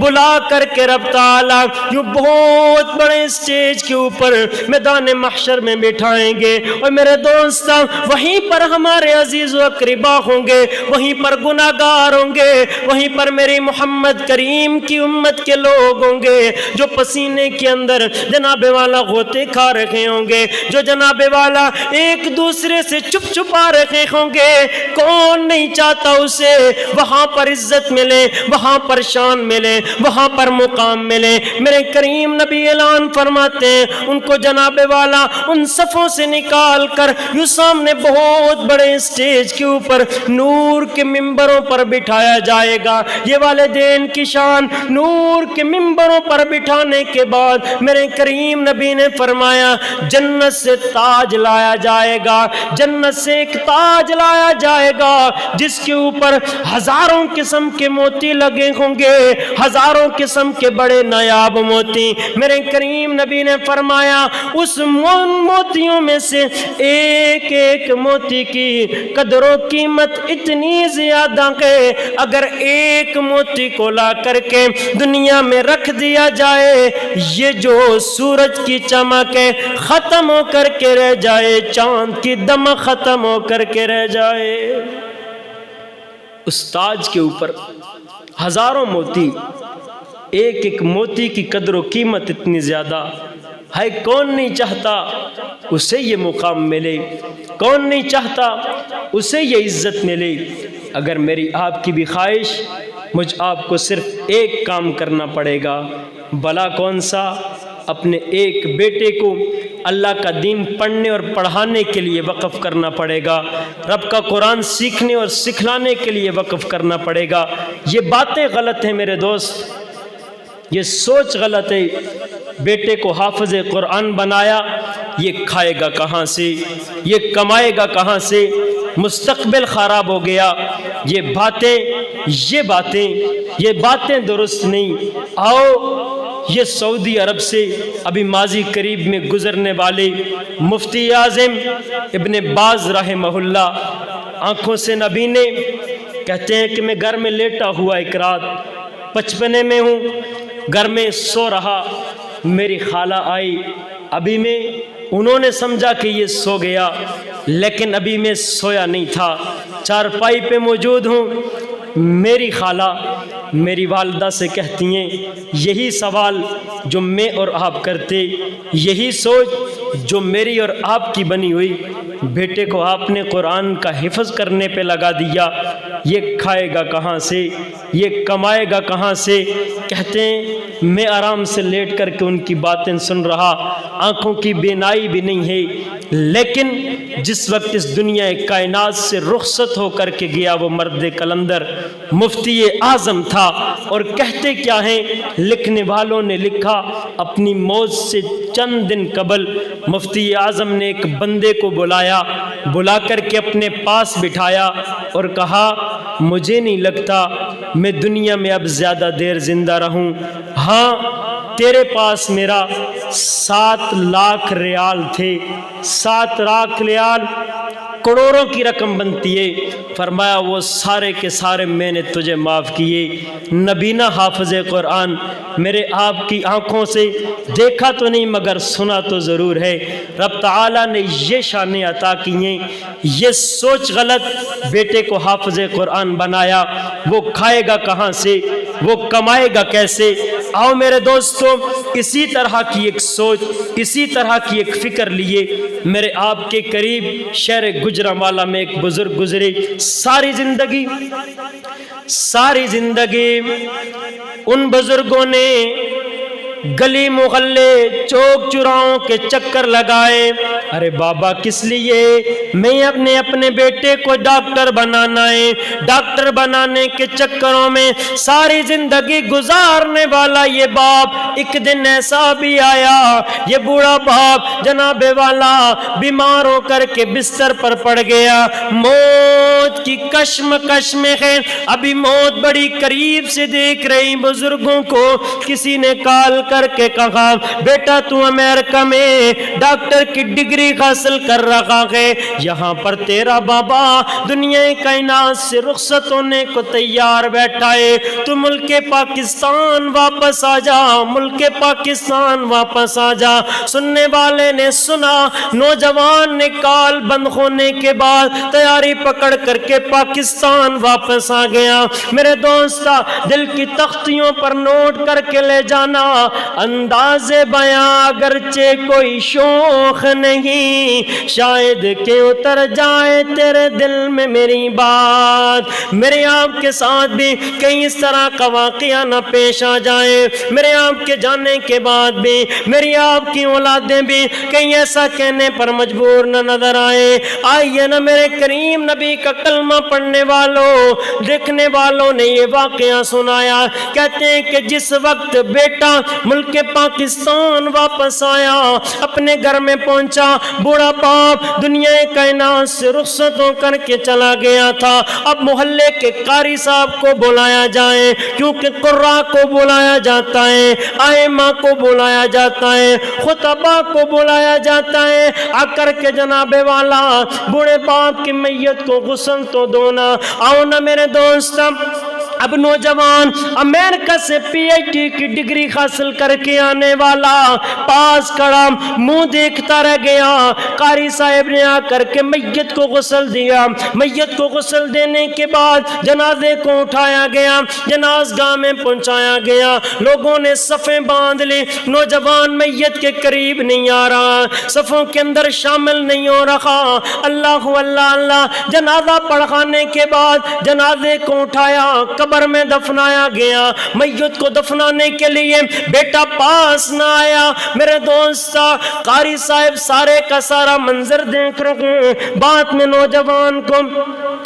بلا کر کے رب تعالیٰ جو بہت بڑے اسٹیج کے اوپر میدان محشر میں بٹھائیں گے، اور میرے دوستاں وہیں پر ہمارے عزیز و اقربا ہوں گے، وہیں پر گناہگار ہوں گے، وہیں پر میری محمد کریم کی امت کے لوگ ہوں گے جو پسینے کے اندر جناب والا غوطے کھا رہے ہوں گے، جو جناب والا ایک دوسرے سے چپ چھپا رکھے ہوں گے۔ کون نہیں چاہتا اسے وہاں پر عزت ملے، وہاں پر شان ملے، وہاں پر مقام ملے۔ میرے کریم نبی اعلان فرماتے ہیں، ان کو جناب والا ان صفوں سے نکال کر یوں سامنے بہت بڑے اسٹیج کے اوپر نور کے ممبروں پر بٹھایا جائے گا۔ یہ والدین کی شان نور کے ممبروں پر بٹھانے کے بعد میرے کریم نبی نے فرمایا جنت سے تاج لایا جائے گا، جنت سے ایک تاج لایا جائے گا جس کے اوپر ہزاروں قسم کے موتی لگے ہوں گے، ہزاروں قسم کے بڑے نایاب موتی۔ میرے کریم نبی نے فرمایا اس موتیوں میں سے ایک ایک موتی کی قدر و قیمت اتنی زیادہ ہے، اگر ایک موتی کو لا کر کے دنیا میں رکھ دیا جائے، یہ جو سورج کی چمک ہے ختم ہو کر کے رہ جائے، چاند کی دمک ختم ہو کر کے رہ جائے۔ اس تاج کے اوپر ہزاروں موتی، ایک ایک موتی کی قدر و قیمت اتنی زیادہ ہے، کون نہیں چاہتا اسے یہ مقام ملے، کون نہیں چاہتا اسے یہ عزت ملے۔ اگر میری آپ کی بھی خواہش، مجھ آپ کو صرف ایک کام کرنا پڑے گا، بھلا کون سا؟ اپنے ایک بیٹے کو اللہ کا دین پڑھنے اور پڑھانے کے لیے وقف کرنا پڑے گا، رب کا قرآن سیکھنے اور سکھلانے کے لیے وقف کرنا پڑے گا۔ یہ باتیں غلط ہیں میرے دوست، یہ سوچ غلط ہے۔ بیٹے کو حافظ قرآن بنایا، یہ کھائے گا کہاں سے، یہ کمائے گا کہاں سے، مستقبل خراب ہو گیا۔ یہ باتیں درست نہیں۔ آؤ یہ سعودی عرب سے ابھی ماضی قریب میں گزرنے والے مفتی اعظم ابن باز رحمہ اللہ آنکھوں سے نبینے کہتے ہیں کہ میں گھر میں لیٹا ہوا ایک رات 55 میں ہوں، گھر میں سو رہا، میری خالہ آئی، ابھی میں انہوں نے سمجھا کہ یہ سو گیا، لیکن ابھی میں سویا نہیں تھا، چارپائی پہ موجود ہوں۔ میری خالہ میری والدہ سے کہتی ہیں یہی سوال جو میں اور آپ کرتے، یہی سوچ جو میری اور آپ کی بنی ہوئی، بیٹے کو آپ نے قرآن کا حفظ کرنے پہ لگا دیا، یہ کھائے گا کہاں سے، یہ کمائے گا کہاں سے؟ کہتے ہیں میں آرام سے لیٹ کر کے ان کی باتیں سن رہا، آنکھوں کی بینائی بھی نہیں ہے، لیکن جس وقت اس دنیا کائنات سے رخصت ہو کر کے گیا وہ مرد کلندر مفتی اعظم تھا، اور کہتے کیا ہیں، لکھنے والوں نے لکھا اپنی موت سے چند دن قبل مفتی اعظم نے ایک بندے کو بلا کر کے اپنے پاس بٹھایا اور کہا مجھے نہیں لگتا میں دنیا میں اب زیادہ دیر زندہ رہوں، ہاں تیرے پاس میرا 7 لاکھ ریال تھے، 7 لاکھ ریال کروڑوں کی رقم بنتی ہے، فرمایا وہ سارے کے سارے میں نے تجھے معاف کیے۔ نبینا حافظ قرآن میرے آپ کی آنکھوں سے دیکھا تو نہیں مگر سنا تو ضرور ہے، رب تعالیٰ نے یہ شانیں عطا کی ہیں، یہ سوچ غلط، بیٹے کو حافظ قرآن بنایا، وہ کھائے گا کہاں سے، وہ کمائے گا کیسے؟ آؤ میرے دوستوں اسی طرح کی ایک سوچ، اسی طرح کی ایک فکر لیے میرے آپ کے قریب شہر گجرانوالہ میں ایک بزرگ گزرے، ساری زندگی ان بزرگوں نے گلی محلے چوک چوراہوں کے چکر لگائے، ارے بابا کس لیے؟ میں اپنے بیٹے کو ڈاکٹر بنانا ہے، ڈاکٹر بنانے کے چکروں میں ساری زندگی گزارنے والا یہ باپ، ایک دن ایسا بھی آیا یہ بوڑھا باپ جناب والا بیمار ہو کر کے بستر پر پڑ گیا، موت کی کشمکش میں ہے، ابھی موت بڑی قریب سے دیکھ رہی بزرگوں کو، کسی نے کال کر کے کہا بیٹا تو امریکہ میں ڈاکٹر کی ڈگری حاصل کر رہا ہے، یہاں پر تیرا بابا دنیا کائنات سے رخصت ہونے کو تیار بیٹھا ہے، تو ملک پاکستان واپس آ جا، ملک پاکستان واپس آ جا۔ سننے والے نے سنا، نوجوان نے کال بند ہونے کے بعد تیاری پکڑ کر کے پاکستان واپس آ گیا۔ میرے دوست دل کی تختیوں پر نوٹ کر کے لے جانا، انداز بیاں اگرچہ کوئی شوق نہیں، شاید کہ اتر جائے تیرے دل میں میری بات، میرے آپ کے ساتھ بھی کئی اس طرح کا واقعہ نہ پیش آ جائے، میرے آپ کے جانے کے بعد بھی میری آپ کی اولادیں بھی کہیں ایسا کہنے پر مجبور نہ نظر آئے۔ آئیے نا میرے کریم نبی کا کلمہ پڑھنے والوں، دیکھنے والوں نے یہ واقعہ سنایا، کہتے ہیں کہ جس وقت بیٹا ملک پاکستان واپس آیا، اپنے گھر میں پہنچا، بوڑھا باپ دنیا کائنات سے رخصت ہو کر کے چلا گیا تھا۔ اب محلے کے قاری صاحب کو بلایا جائے، کیونکہ قراء کو بلایا جاتا ہے، ائمہ کو بلایا جاتا ہے، خطباء کو بلایا جاتا ہے، آ کر کے جناب والا بوڑھے باپ کی میت کو غسل تو دونا۔ آؤ نا میرے دوست، اب نوجوان امریکہ سے پی ایچ ڈی کی ڈگری حاصل کر کے آنے والا پاس کھڑا منہ دیکھتا رہ گیا۔ قاری صاحب نے آ کر کے میت کو غسل دیا، میت کو غسل دینے کے بعد جنازے کو اٹھایا گیا، جنازگاہ میں پہنچایا گیا، لوگوں نے صفیں باندھ لی، نوجوان میت کے قریب نہیں آ رہا، صفوں کے اندر شامل نہیں ہو رہا۔ اللہ اللہ اللہ، جنازہ پڑھانے کے بعد جنازے کو اٹھایا، قبر میں دفنایا گیا۔ میت کو دفنانے کے لیے بیٹا پاس نہ آیا۔ میرے دوست، قاری صاحب سارے کا سارا منظر دیکھ رہے ہیں، بعد میں نوجوان کو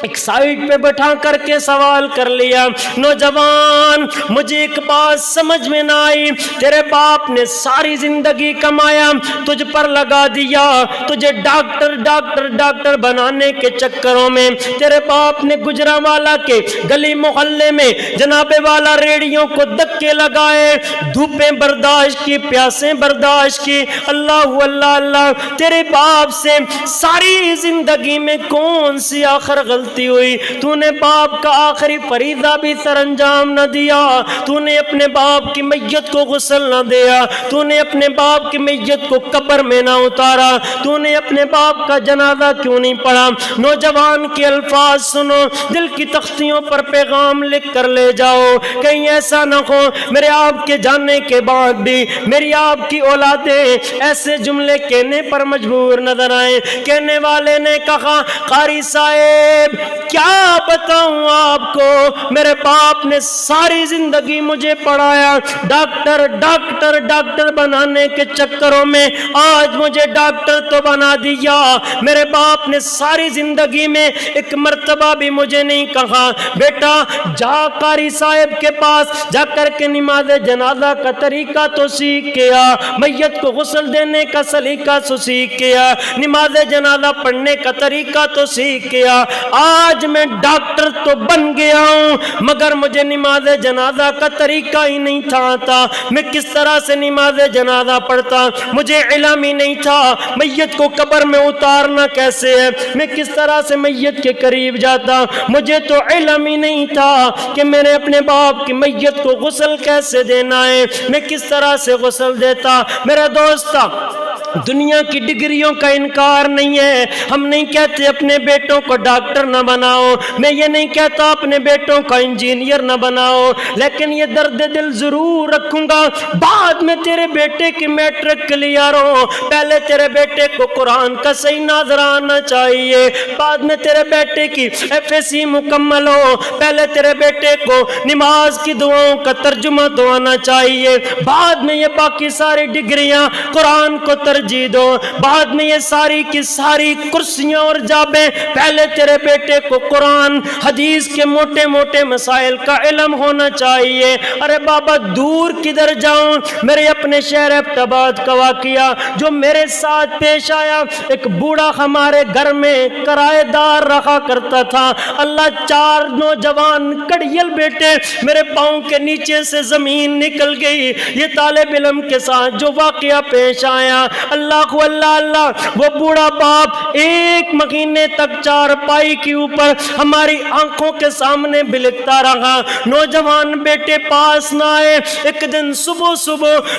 ایک سائیڈ پہ بٹھا کر کے سوال کر لیا، نوجوان مجھے ایک بات سمجھ میں نہ آئی، تیرے باپ نے ساری زندگی کمایا، تجھ پر لگا دیا، تجھے ڈاکٹر ڈاکٹر ڈاکٹر بنانے کے چکروں میں تیرے باپ نے گجرانوالہ کے گلی محلے میں جناب والا ریڑیوں کو دھکے لگائے، دھوپیں برداشت کی، پیاسیں برداشت کی۔ اللہ اللہ اللہ، تیرے باپ سے ساری زندگی میں کون سی آخر غلطی ہوئی؟ تو نے باپ کا آخری فریضہ بھی سر انجام نہ دیا، تو نے اپنے باپ کی میت کو غسل نہ دیا، تو نے اپنے باپ کی میت کو قبر میں نہ اتارا، تو نے اپنے باپ کا جنازہ کیوں نہیں پڑھا؟ نوجوان کے الفاظ سنو، دل کی تختیوں پر پیغام لکھ کر لے جاؤ، کہیں ایسا نہ ہو میرے آپ کے جانے کے بعد بھی میری آپ کی اولادیں ایسے جملے کہنے پر مجبور نظر آئیں۔ کہنے والے نے کہا، قاری صاحب کیا بتاؤں آپ کو، میرے باپ نے ساری زندگی مجھے پڑھایا، ڈاکٹر ڈاکٹر ڈاکٹر بنانے کے چکروں میں آج مجھے ڈاکٹر تو بنا دیا، میرے باپ نے ساری زندگی میں ایک مرتبہ بھی مجھے نہیں کہا بیٹا جا قاری صاحب کے پاس جا کر کے نماز جنازہ کا طریقہ تو سیکھ گیا، میت کو غسل دینے کا سلیقہ تو سیکھ گیا، نماز جنازہ پڑھنے کا طریقہ تو سیکھ گیا، آج میں ڈاکٹر تو بن گیا ہوں مگر مجھے نماز جنازہ کا طریقہ ہی نہیں تھا آتا، میں کس طرح سے نماز جنازہ پڑھتا، مجھے علم ہی نہیں تھا میت کو قبر میں اتارنا کیسے ہے، میں کس طرح سے میت کے قریب جاتا، مجھے تو علم ہی نہیں تھا کہ میں نے اپنے باپ کی میت کو غسل کیسے دینا ہے، میں کس طرح سے غسل دیتا۔ میرا دوست، دنیا کی ڈگریوں کا انکار نہیں ہے، ہم نہیں کہتے اپنے بیٹوں کو ڈاکٹر نہ بناؤ، میں یہ نہیں کہتا اپنے بیٹوں کو انجینئر نہ بناؤ، لیکن یہ درد دل ضرور رکھوں گا بعد میں تیرے بیٹے کی میٹرک کلیئر ہو، پہلے تیرے بیٹے کو قرآن کا صحیح ناظر آنا چاہیے، بعد میں تیرے بیٹے کی FSC مکمل ہو، پہلے تیرے بیٹے کو نماز کی دعاؤں کا ترجمہ تو آنا چاہیے، بعد میں یہ باقی ساری ڈگریاں قرآن کو ترجیح دو، بعد میں یہ ساری کی ساری کرسیاں اور جابیں، پہلے تیرے بیٹے کو قرآن حدیث کے موٹے موٹے مسائل کا علم ہونا چاہیے۔ ارے بابا دور کدھر جاؤں، میرے اپنے شہر ابتباد کا واقعہ جو میرے ساتھ پیش آیا، ایک بوڑھا ہمارے گھر میں کرایہ دار رہا کرتا تھا، اللہ 4 نوجوان کڑیل بیٹے، میرے پاؤں کے نیچے سے زمین نکل گئی، یہ طالب علم کے ساتھ جو واقعہ پیش آیا، اللہ اللہ اللہ، وہ بوڑھا باپ 1 مہینے تک چارپائی کے اوپر ہماری آنکھوں کے سامنے بلکتا رہا، نوجوان بیٹے پاس نہ آئے۔ ایک دن صبح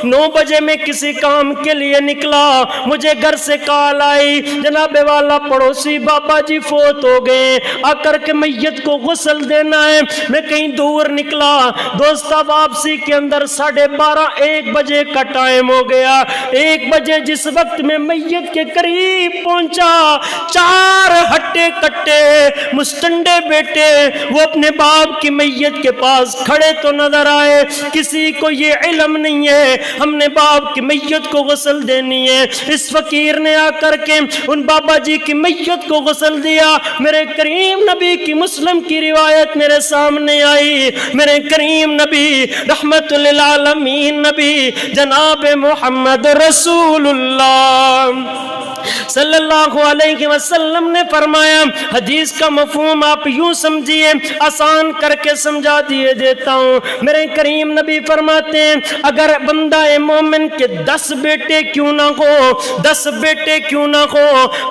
9 بجے میں کسی کام کے لیے نکلا، مجھے گھر سے کال آئی، جناب والا پڑوسی بابا جی فوت ہو گئے، آ کر کے میت کو غسل دینا ہے، میں کہیں دور نکلا، دوستہ واپسی کے اندر 12:30 1 بجے کا ٹائم ہو گیا، 1 بجے جس جس وقت میں میت کے قریب پہنچا، 4 ہٹے کٹے مستنڈے بیٹے وہ اپنے باپ کی میت کے پاس کھڑے تو نظر آئے۔ کسی کو یہ علم نہیں ہے ہم نے باپ کی میت کو غسل دینی ہے۔ اس فقیر نے آ کر کے ان بابا جی کی میت کو غسل دیا۔ میرے کریم نبی کی مسلم کی روایت میرے سامنے آئی۔ میرے کریم نبی رحمت للعالمین نبی جناب محمد رسول اللہ صلی اللہ علیہ وسلم نے فرمایا، حدیث کا مفہوم آپ یوں سمجھیے، آسان کر کے سمجھا دیے دیتا ہوں۔ میرے کریم نبی فرماتے ہیں اگر بندہ مومن کے 10 بیٹے کیوں نہ ہو، 10 بیٹے کیوں نہ ہو،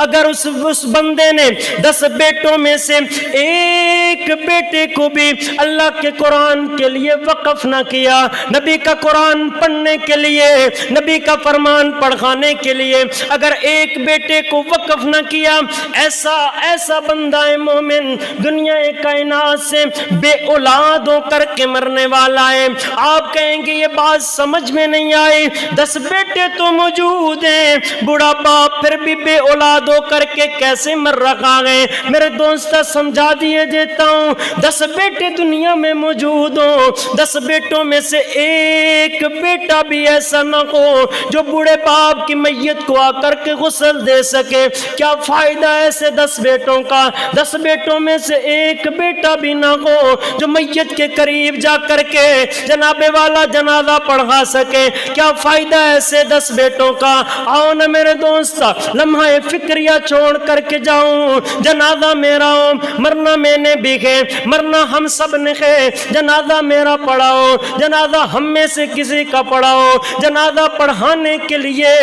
اگر اس بندے نے 10 بیٹوں میں سے ایک بیٹے کو بھی اللہ کے قرآن کے لیے وقف نہ کیا، نبی کا قرآن پڑھنے کے لیے، نبی کا فرمان پڑھانے کے لیے اگر ایک بیٹے کو وقف نہ کیا، ایسا بندہ مومن دنیا کائنات سے بے اولاد ہو کر کے مرنے والا ہے۔ آپ کہیں گے یہ بات سمجھ میں نہیں آئی، 10 بیٹے تو موجود ہیں، بوڑھا باپ پھر بھی بے اولاد ہو کر کے کیسے مر رہا ہے؟ میرے دوست سمجھا دیے دیتا ہوں، 10 بیٹے دنیا میں موجود ہوں، 10 بیٹوں میں سے ایک بیٹا بھی ایسا نہ ہو جو بوڑھے باپ کی میت کو آ کر کے غسل دے سکے، کیا فائدہ ایسے 10 بیٹوں کا؟ 10 بیٹوں میں سے ایک بیٹا بھی نہ ہو جو میت کے قریب جا کر کے جناب والا جنازہ پڑھا سکے، کیا فائدہ ایسے 10 بیٹوں کا؟ آؤ نا میرے دوست لمحہ فکریہ چھوڑ کر کے جاؤں، جنازہ میرا ہو، مرنا میں نے بھی ہے، مرنا ہم سب نے ہے، جنازہ میرا پڑھاؤ، جنازہ ہم میں سے کسی کا پڑھاؤ۔ جنازہ پڑھانے کے لیے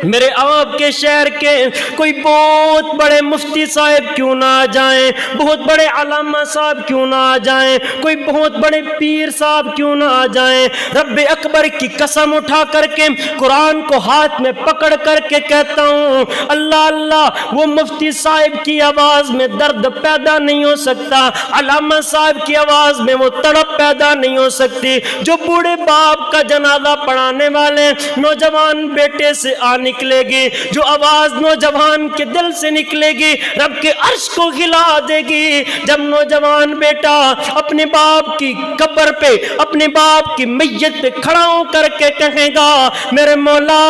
میرے آپ کے شہر کے کوئی بہت بڑے مفتی صاحب کیوں نہ آ جائیں، بہت بڑے علامہ صاحب کیوں نہ آ جائیں، کوئی بہت بڑے پیر صاحب کیوں نہ آ جائیں، رب اکبر کی قسم اٹھا کر کے قرآن کو ہاتھ میں پکڑ کر کے کہتا ہوں اللہ اللہ، وہ مفتی صاحب کی آواز میں درد پیدا نہیں ہو سکتا، علامہ صاحب کی آواز میں وہ تڑپ پیدا نہیں ہو سکتی، جو بوڑھے باپ کا جنازہ پڑھانے والے نوجوان بیٹے سے آنے نکلے گی، جو آواز نوجوان کے دل سے نکلے گی رب کے عرش کو ہلا دے گی۔ جب نوجوان بیٹا اپنے باپ کی قبر پہ، اپنے باپ کی میت پہ کھڑا ہو کر کے کہے گا میرے مولا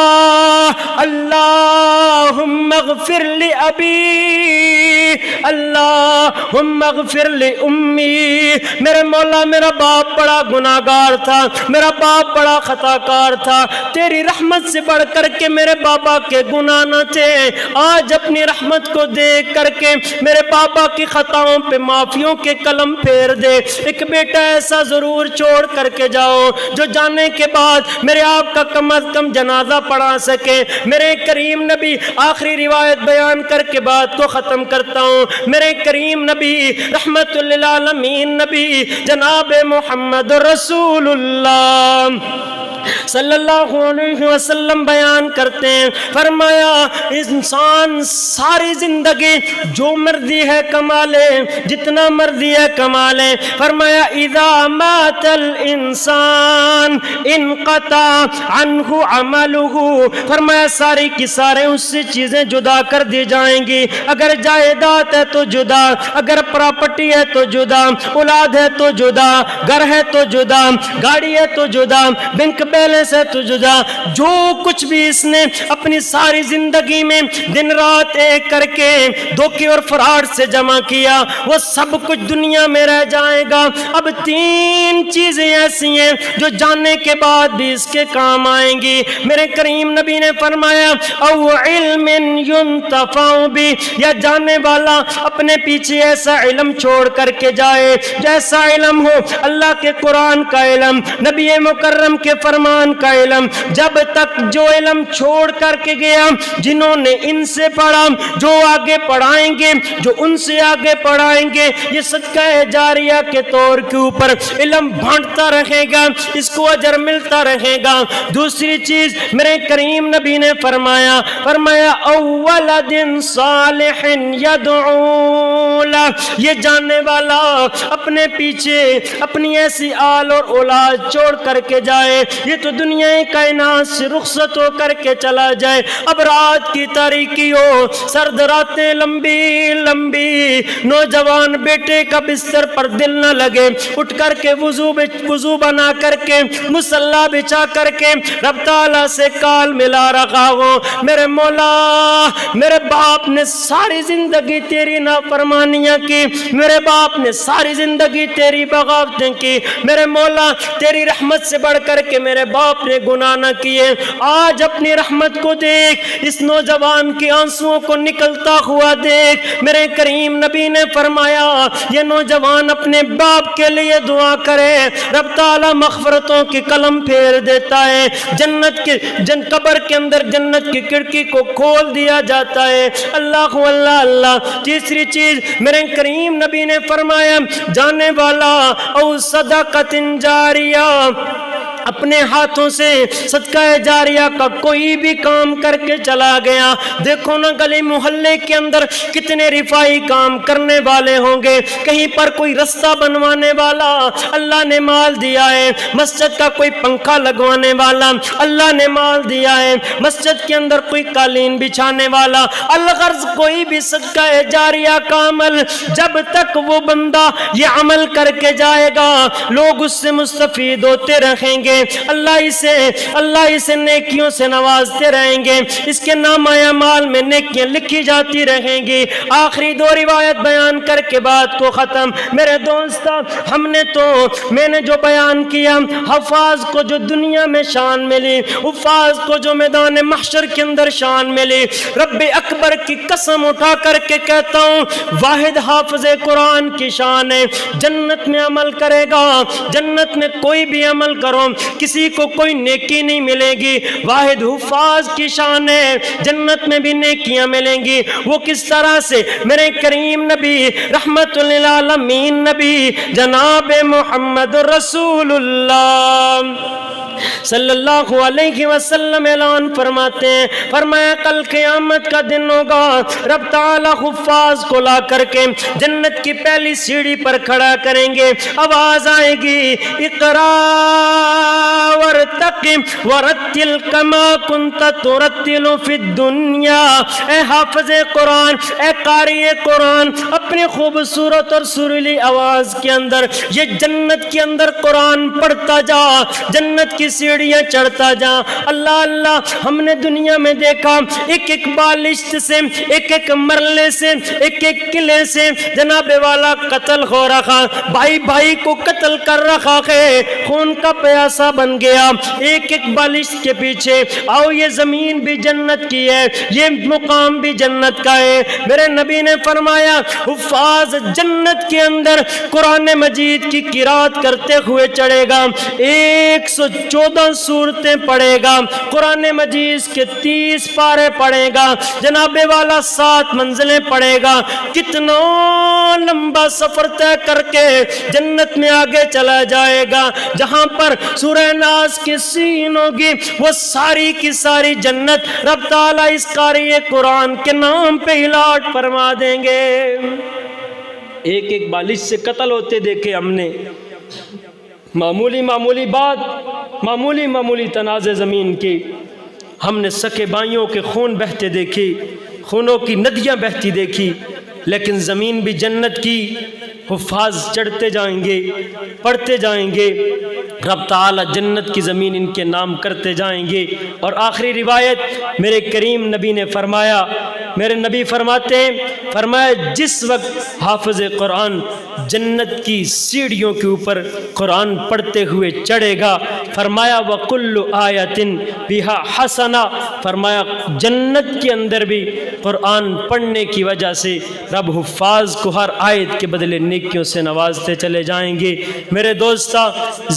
اللہم اغفر لی ابی، اللہم اغفر لی امی، میرے مولا میرا باپ بڑا گناہگار تھا، میرا باپ بڑا خطاکار تھا، تیری رحمت سے بڑھ کر کے میرے بابا کے گناہ نہ تھے، آج اپنی رحمت کو دیکھ کر کے میرے بابا کی خطاؤں پہ معافیوں کے قلم پھیر دے۔ ایک بیٹا ایسا ضرور چھوڑ کر کے جاؤ جو جانے کے بعد میرے آپ کا کم از کم جنازہ پڑھا سکے۔ میرے کریم نبی آخری روایت بیان کر کے بات کو ختم کرتا ہوں۔ میرے کریم نبی رحمت للعالمین نبی جناب محمد رسول اللہ صلی اللہ علیہ وسلم بیان کرتے ہیں، فرمایا انسان ساری زندگی جو مرضی ہے کما لے، جتنا مرضی ہے کما لے، فرمایا اذا مات الانسان انقطع عنہ عملہ، فرمایا ساری کی سارے اس سے چیزیں جدا کر دی جائیں گی، اگر جائیداد ہے تو جدا، اگر پراپرٹی ہے تو جدا، اولاد ہے تو جدا، گھر ہے تو جدا، گاڑی ہے تو جدا، بینک بیلنس ہے تو جدا، جو کچھ بھی اس نے اپنی ساری زندگی میں دن رات ایک کر کے دھوکے اور فراڈ سے جمع کیا وہ سب کچھ دنیا میں رہ جائے گا۔ اب 3 چیزیں ایسی ہیں جو جاننے کے بعد بھی اس کے کام آئیں گی۔ میرے کریم نبی نے فرمایا او علم ينتفع بھی، یا جاننے والا اپنے پیچھے ایسا علم چھوڑ کر کے جائے جیسا علم ہو اللہ کے قرآن کا علم، نبی مکرم کے فرمان کا علم، جب تک جو علم چھوڑ کر کے گیا جنہوں نے ان سے پڑھا، جو آگے پڑھائیں گے، جو ان سے آگے پڑھائیں گے، یہ صدقہ جاریہ کے طور کے اوپر علم بانٹتا رہے گا، اس کو اجر ملتا رہے گا۔ دوسری چیز میرے کریم نبی نے فرمایا اولاد صالح یدعو لہ، یہ جاننے والا اپنے پیچھے اپنی ایسی آل اور اولاد چھوڑ کر کے جائے، یہ یہ تو دنیا کائنات سے رخصت ہو کر کے چلا جائے، اب رات کی تاریکی ہو، سرد راتیں لمبی لمبی، نوجوان بیٹے کا بستر پر دل نہ لگے، اٹھ کر کے وضو بنا کر کے مصلی بچھا کر کے رب تعالیٰ سے کال ملا رکھا ہو، میرے مولا میرے باپ نے ساری زندگی تیری نافرمانیاں کی، میرے باپ نے ساری زندگی تیری بغاوتیں کی، میرے مولا تیری رحمت سے بڑھ کر کے میرے باپ نے گناہ نہ کیے، آج اپنی رحمت کو دیکھ، اس نوجوان کی آنسوؤں کو نکلتا ہوا دیکھ۔ میرے کریم نبی نے فرمایا یہ نوجوان اپنے باپ کے لیے دعا کرے، رب تعالیٰ مغفرتوں کی قلم پھیر دیتا ہے، جنت کے قبر کے اندر جنت کی کھڑکی کو کھول دیا جاتا ہے۔ اللہ اللہ اللہ۔ تیسری چیز میرے کریم نبی نے فرمایا جانے والا او صدقۃ جاریہ، اپنے ہاتھوں سے صدقہ جاریہ کا کوئی بھی کام کر کے چلا گیا، دیکھو نا گلی محلے کے اندر کتنے رفائی کام کرنے والے ہوں گے، کہیں پر کوئی رستہ بنوانے والا اللہ نے مال دیا ہے، مسجد کا کوئی پنکھا لگوانے والا اللہ نے مال دیا ہے، مسجد کے اندر کوئی قالین بچھانے والا، الغرض کوئی بھی صدقہ جاریہ کا عمل، جب تک وہ بندہ یہ عمل کر کے جائے گا لوگ اس سے مستفید ہوتے رہیں گے، اللہ اسے نیکیوں سے نوازتے رہیں گے، اس کے نامہ اعمال میں نیکیاں لکھی جاتی رہیں گی۔ آخری دو روایت بیان کر کے بات کو ختم۔ میرے دوست میں نے جو بیان کیا، حفاظ کو جو دنیا میں شان ملی، حفاظ کو جو میدان محشر کے اندر شان ملی، رب اکبر کی قسم اٹھا کر کے کہتا ہوں واحد حافظ قرآن کی شان ہے، جنت میں عمل کرے گا، جنت میں کوئی بھی عمل کرو کسی کو کوئی نیکی نہیں ملے گی، واحد حفاظ کی شان ہے، جنت میں بھی نیکیاں ملیں گی۔ وہ کس طرح سے؟ میرے کریم نبی رحمت للعالمین نبی جناب محمد رسول اللہ صلی اللہ علیہ وسلم اعلان فرماتے ہیں، فرمایا کل قیامت کا دن ہوگا، رب تعالی حفاظ کو لا کر کے جنت کی پہلی سیڑھی پر کھڑا کریں گے، آواز آئے گی اقرا وارتقم ورتل کما کنت ترتل فی الدنیا، اے حافظ قرآن، اے قاری قرآن، اپنی خوبصورت اور سریلی آواز کے اندر یہ جنت کے اندر قرآن پڑھتا جا، جنت کی سیڑھیاں چڑھتا جا۔ اللہ اللہ، ہم نے دنیا میں دیکھا ایک ایک بالشت سے، ایک ایک مرلے سے، ایک ایک قلعے سے جناب والا قتل ہو رہا، بھائی بھائی کو قتل کر رہا ہے، خون کا پیاسا بن گیا ایک ایک بالشت کے پیچھے۔ آؤ یہ زمین بھی جنت کی ہے، یہ مقام بھی جنت کا ہے۔ میرے نبی نے فرمایا حفاظ جنت کے اندر قرآن مجید کی قرات کرتے ہوئے چڑھے گا، 114 سورتیں پڑھے گا، قرآن مجید کے 30 پارے پڑھے گا، جناب والا 7 منزلیں پڑھے گا، کتنا لمبا سفر طے کر کے جنت میں آگے چلا جائے گا، جہاں پر سورہ ناس کی سین ہوگی وہ ساری کی ساری جنت رب تعالیٰ اس قاری قرآن کے نام پہ الاٹ فرما دیں گے۔ ایک ایک بالش سے قتل ہوتے دیکھے ہم نے، معمولی معمولی بات، معمولی معمولی تنازع زمین کی، ہم نے سکے بھائیوں کے خون بہتے دیکھی، خونوں کی ندیاں بہتی دیکھی، لیکن زمین بھی جنت کی، حفاظ چڑھتے جائیں گے، پڑھتے جائیں گے، رب تعالی جنت کی زمین ان کے نام کرتے جائیں گے۔ اور آخری روایت میرے کریم نبی نے فرمایا، میرے نبی فرماتے ہیں، فرمایا جس وقت حافظ قرآن جنت کی سیڑھیوں کے اوپر قرآن پڑھتے ہوئے چڑھے گا، فرمایا وَكُلُّ آیَةٍ بِهَا حَسَنَةٌ، فرمایا جنت کے اندر بھی قرآن پڑھنے کی وجہ سے رب حفاظ کو ہر آیت کے بدلے نیکیوں سے نوازتے چلے جائیں گے۔ میرے دوستا،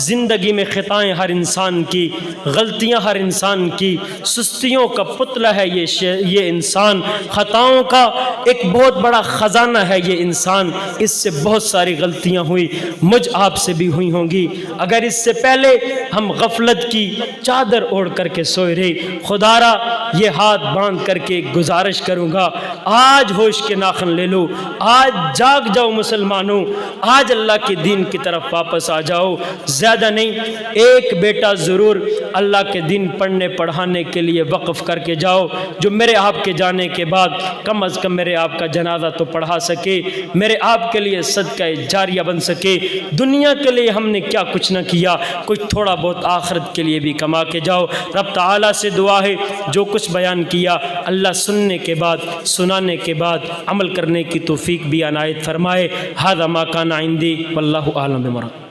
زندگی میں خطائیں ہر انسان کی، غلطیاں ہر انسان کی، سستیوں کا پتلا ہے یہ انسان، خطاؤں کا ایک بہت بڑا خزانہ ہے یہ انسان، اس سے بہت ساری غلطیاں ہوئی، مجھ آپ سے بھی ہوئی ہوں گی۔ اگر اس سے پہلے ہم غفلت کی چادر اوڑھ کر کے سوئے رہے، خدا را یہ ہاتھ باندھ کر کے گزارش کروں گا، آج ہوش کے ناخن لے لو، آج جاگ جاؤ مسلمانوں، آج اللہ کے دین کی طرف واپس آ جاؤ۔ زیادہ نہیں، ایک بیٹا ضرور اللہ کے دین پڑھنے پڑھانے کے لیے وقف کر کے جاؤ، جو میرے آپ کے جانے کے بعد کم از کم میرے آپ کا جنازہ تو پڑھا سکے، میرے آپ کے لیے صدقہ جاریہ بن سکے۔ دنیا کے لیے ہم نے کیا کچھ نہ کیا، کچھ تھوڑا بہت آخرت کے لیے بھی کما کے جاؤ۔ رب تعالیٰ سے دعا ہے جو کچھ بیان کیا اللہ سننے کے بعد، سنانے کے بعد عمل کرنے کی توفیق بھی عنایت فرمائے۔ ھذا ما کان عندی واللہ اعلم بمراد۔